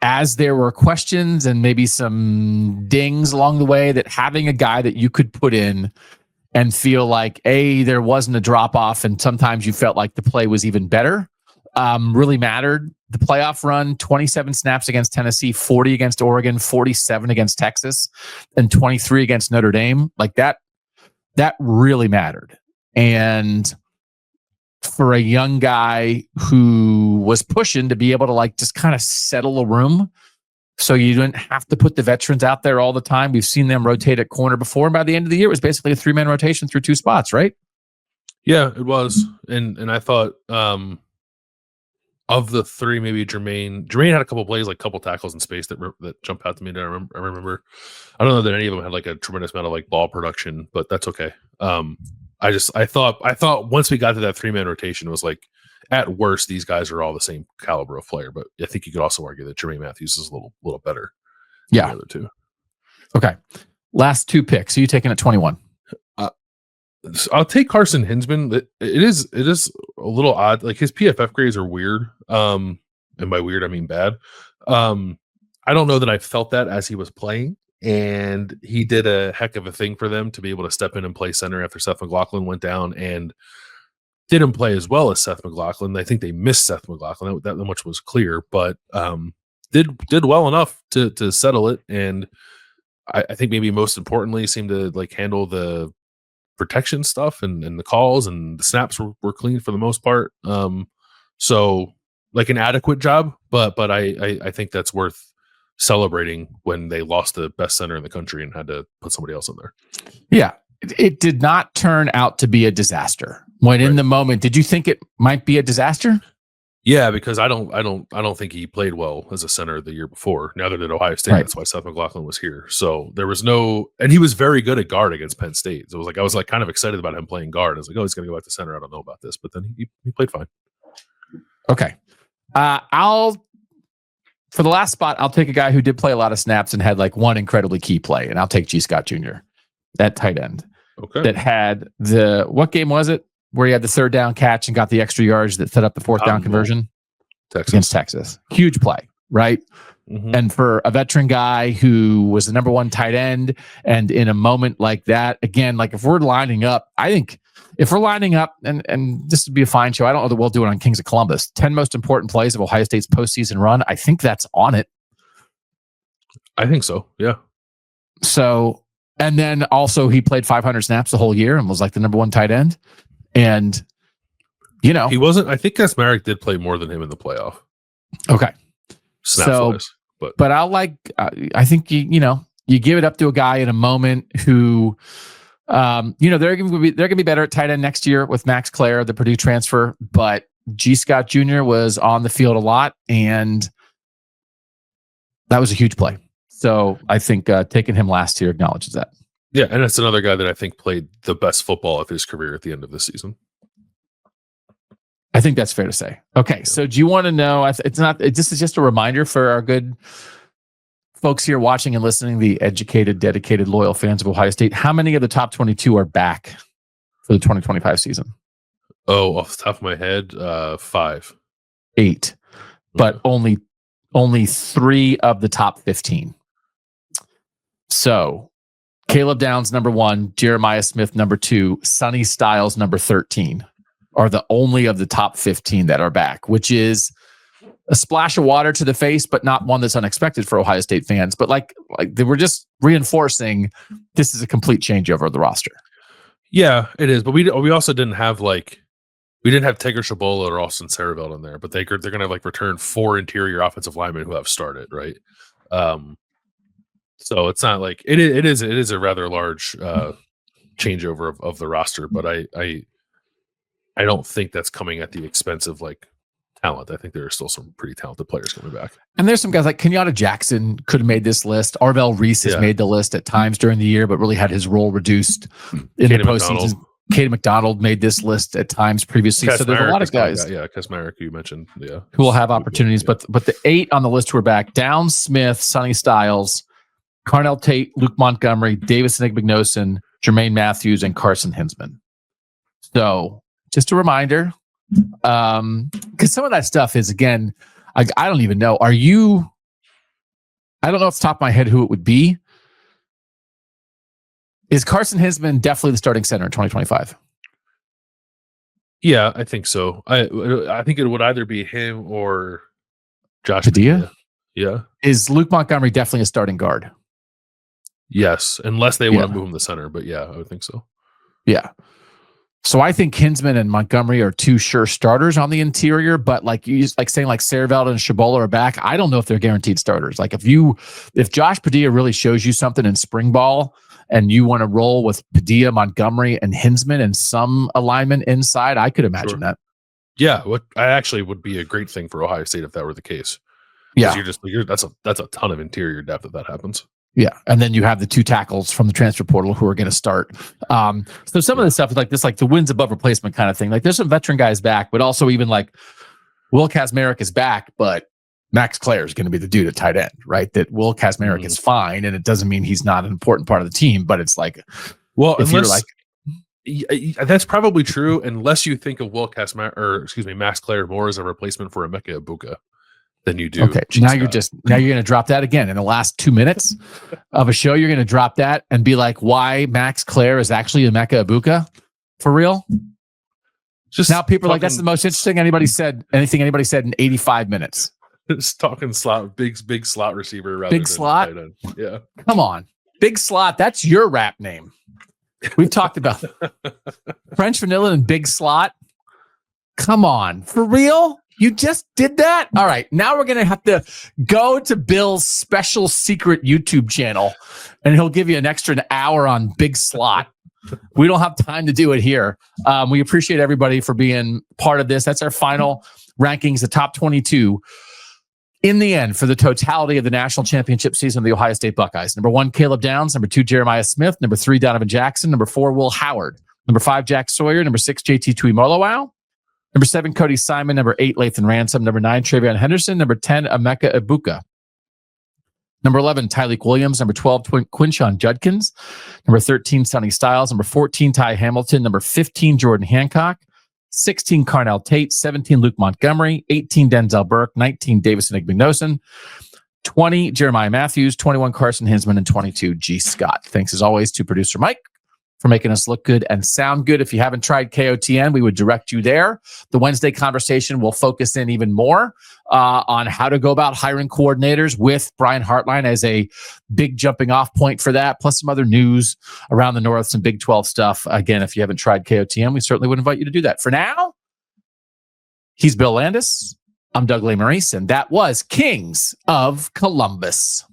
as there were questions and maybe some dings along the way, that having a guy that you could put in and feel like, there wasn't a drop off, and sometimes you felt like the play was even better, really mattered. The playoff run, 27 snaps against Tennessee, 40 against Oregon, 47 against Texas, and 23 against Notre Dame. Like that really mattered. And for a young guy who was pushing to be able to like just kind of settle a room so you didn't have to put the veterans out there all the time. We've seen them rotate at corner before, and by the end of the year, it was basically a 3-man rotation through 2 spots, right? Yeah, it was. And I thought of the 3, maybe Jermaine had a couple plays, like a couple tackles in space that jumped out to me that I remember. I don't know that any of them had like a tremendous amount of like ball production, but that's okay. I thought once we got to that 3-man rotation, it was like at worst, these guys are all the same caliber of player. But I think you could also argue that Jermaine Matthews is a little better. Yeah. Than the other two. Okay. Last 2 picks. Who are you taking at 21? I'll take Carson Hinsman. It is a little odd. Like his PFF grades are weird. And by weird, I mean bad. I don't know that I felt that as he was playing, and he did a heck of a thing for them to be able to step in and play center after Seth McLaughlin went down and didn't play as well as Seth McLaughlin. I think they missed Seth McLaughlin. That much was clear, but did well enough to settle it. And I think maybe most importantly, seemed to like handle the protection stuff and the calls, and the snaps were clean for the most part. So like an adequate job, but I think that's worth celebrating when they lost the best center in the country and had to put somebody else in there. Yeah. It did not turn out to be a disaster. When in the moment, did you think it might be a disaster? Yeah, because I don't think he played well as a center the year before. Neither did Ohio State. That's why Seth McLaughlin was here. So there was no, and he was very good at guard against Penn State. So I was kind of excited about him playing guard. I was like, oh, he's going to go back to center. I don't know about this, but then he played fine. Okay. For the last spot, I'll take a guy who did play a lot of snaps and had like one incredibly key play, and I'll take G. Scott Jr., that tight end. Okay. That had what game was it? Where he had the 3rd down catch and got the extra yards that set up the 4th down conversion against Texas. Huge play, right? Mm-hmm. And for a veteran guy who was the number 1 tight end, and in a moment like that, again, like if we're lining up, I think if we're lining up, and this would be a fine show. I don't know that we'll do it on Kings of Columbus. 10 most important plays of Ohio State's postseason run. I think that's on it. I think so. Yeah. So, and then also he played 500 snaps the whole year and was like the number 1 tight end. And, he wasn't, I think Kasmeric did play more than him in the playoff. Okay. Snap-wise, but I'll I think you give it up to a guy in a moment who, they're going to be better at tight end next year with Max Clare, the Purdue transfer, but G. Scott Jr. was on the field a lot, and that was a huge play. So I think taking him last year acknowledges that. Yeah, and it's another guy that I think played the best football of his career at the end of the season. I think that's fair to say. Okay, yeah. So do you want to know? This is just a reminder for our good folks here watching and listening, the educated, dedicated, loyal fans of Ohio State. How many of the top 22 are back for the 2025 season? Oh, off the top of my head, 5, 8, but only 3 of the top 15. So Caleb Downs, number 1, Jeremiah Smith, number 2, Sonny Styles, number 13, are the only of the top 15 that are back, which is a splash of water to the face, but not one that's unexpected for Ohio State fans. But like they were just reinforcing this is a complete changeover of the roster. Yeah, it is. But we also didn't have we didn't have Tigger Shabola or Austin Sareveld in there, but they're going to return 4 interior offensive linemen who have started, right? So it's not like it is a rather large changeover of the roster, but I don't think that's coming at the expense of talent. I think there are still some pretty talented players coming back. And there's some guys like Kenyatta Jackson could have made this list. Arvell Reese has made the list at times during the year, but really had his role reduced in the postseason. Katie McDonald made this list at times previously. So there's a lot of guys. Kasmeric, you mentioned. Yeah. Who will have opportunities. But the 8 on the list who are back: Downs, Smith, Sonny Styles, Carnell Tate, Luke Montgomery, Davis Enigmignosin, Jermaine Matthews, and Carson Hinsman. So just a reminder, because some of that stuff is, again, I don't even know. I don't know off the top of my head who it would be. Is Carson Hinsman definitely the starting center in 2025? Yeah, I think so. I think it would either be him or Josh Padilla. Yeah. Is Luke Montgomery definitely a starting guard? Yes, unless they want to move him to center. But yeah, I would think so. Yeah. So I think Hinsman and Montgomery are 2 sure starters on the interior, but saying Sareveld and Shabola are back, I don't know if they're guaranteed starters. If Josh Padilla really shows you something in spring ball and you want to roll with Padilla, Montgomery, and Hinsman and some alignment inside, I could imagine that. Yeah, I actually would be a great thing for Ohio State if that were the case. Yeah, that's a ton of interior depth if that happens. Yeah, and then you have the 2 tackles from the transfer portal who are going to start. So some of the stuff is like this, like the wins above replacement kind of thing. Like there's some veteran guys back, but also even like Will Kazmarek is back, but Max Clare is going to be the dude at tight end, right? That Will Kazmarek is fine, and it doesn't mean he's not an important part of the team, but it's like, well, if you're like, that's probably true unless you think of Max Clare more as a replacement for Emeka Egbuka than you do. Okay, now you're going to drop that again in the last 2 minutes of a show. You're going to drop that and be like, why Max Clare is actually Emeka Egbuka for real? Just now, people are like, that's the most interesting anybody said in 85 minutes. Just talking slot, big slot receiver. Rather big than slot. Yeah, come on, big slot. That's your rap name. We've talked about French vanilla and big slot. Come on, for real. You just did that? All right. Now we're going to have to go to Bill's special secret YouTube channel, and he'll give you an extra hour on big slot. We don't have time to do it here. We appreciate everybody for being part of this. That's our final rankings, the top 22 in the end for the totality of the national championship season of the Ohio State Buckeyes. Number 1, Caleb Downs. Number 2, Jeremiah Smith. Number 3, Donovan Jackson. Number 4, Will Howard. Number 5, Jack Sawyer. Number 6, JT Tuimoloau. Number 7, Cody Simon. Number 8, Lathan Ransom. Number 9, Travion Henderson. Number 10, Emeka Egbuka. Number 11, Tyleek Williams. Number 12, Quinshon Judkins. Number 13, Sonny Styles. Number 14, Ty Hamilton. Number 15, Jordan Hancock. 16, Carnell Tate. 17, Luke Montgomery. 18, Denzel Burke. 19, Davison Igbinosun. 20, Jeremiah Matthews. 21, Carson Hinsman. And 22, G. Scott. Thanks as always to producer Mike for making us look good and sound good. If you haven't tried KOTN, we would direct you there. The Wednesday conversation will focus in even more on how to go about hiring coordinators with Brian Hartline as a big jumping off point for that, plus some other news around the North, some Big 12 stuff. Again, if you haven't tried KOTN, we certainly would invite you to do that. For now, he's Bill Landis. I'm Doug Lesmerises, and that was Kings of Columbus.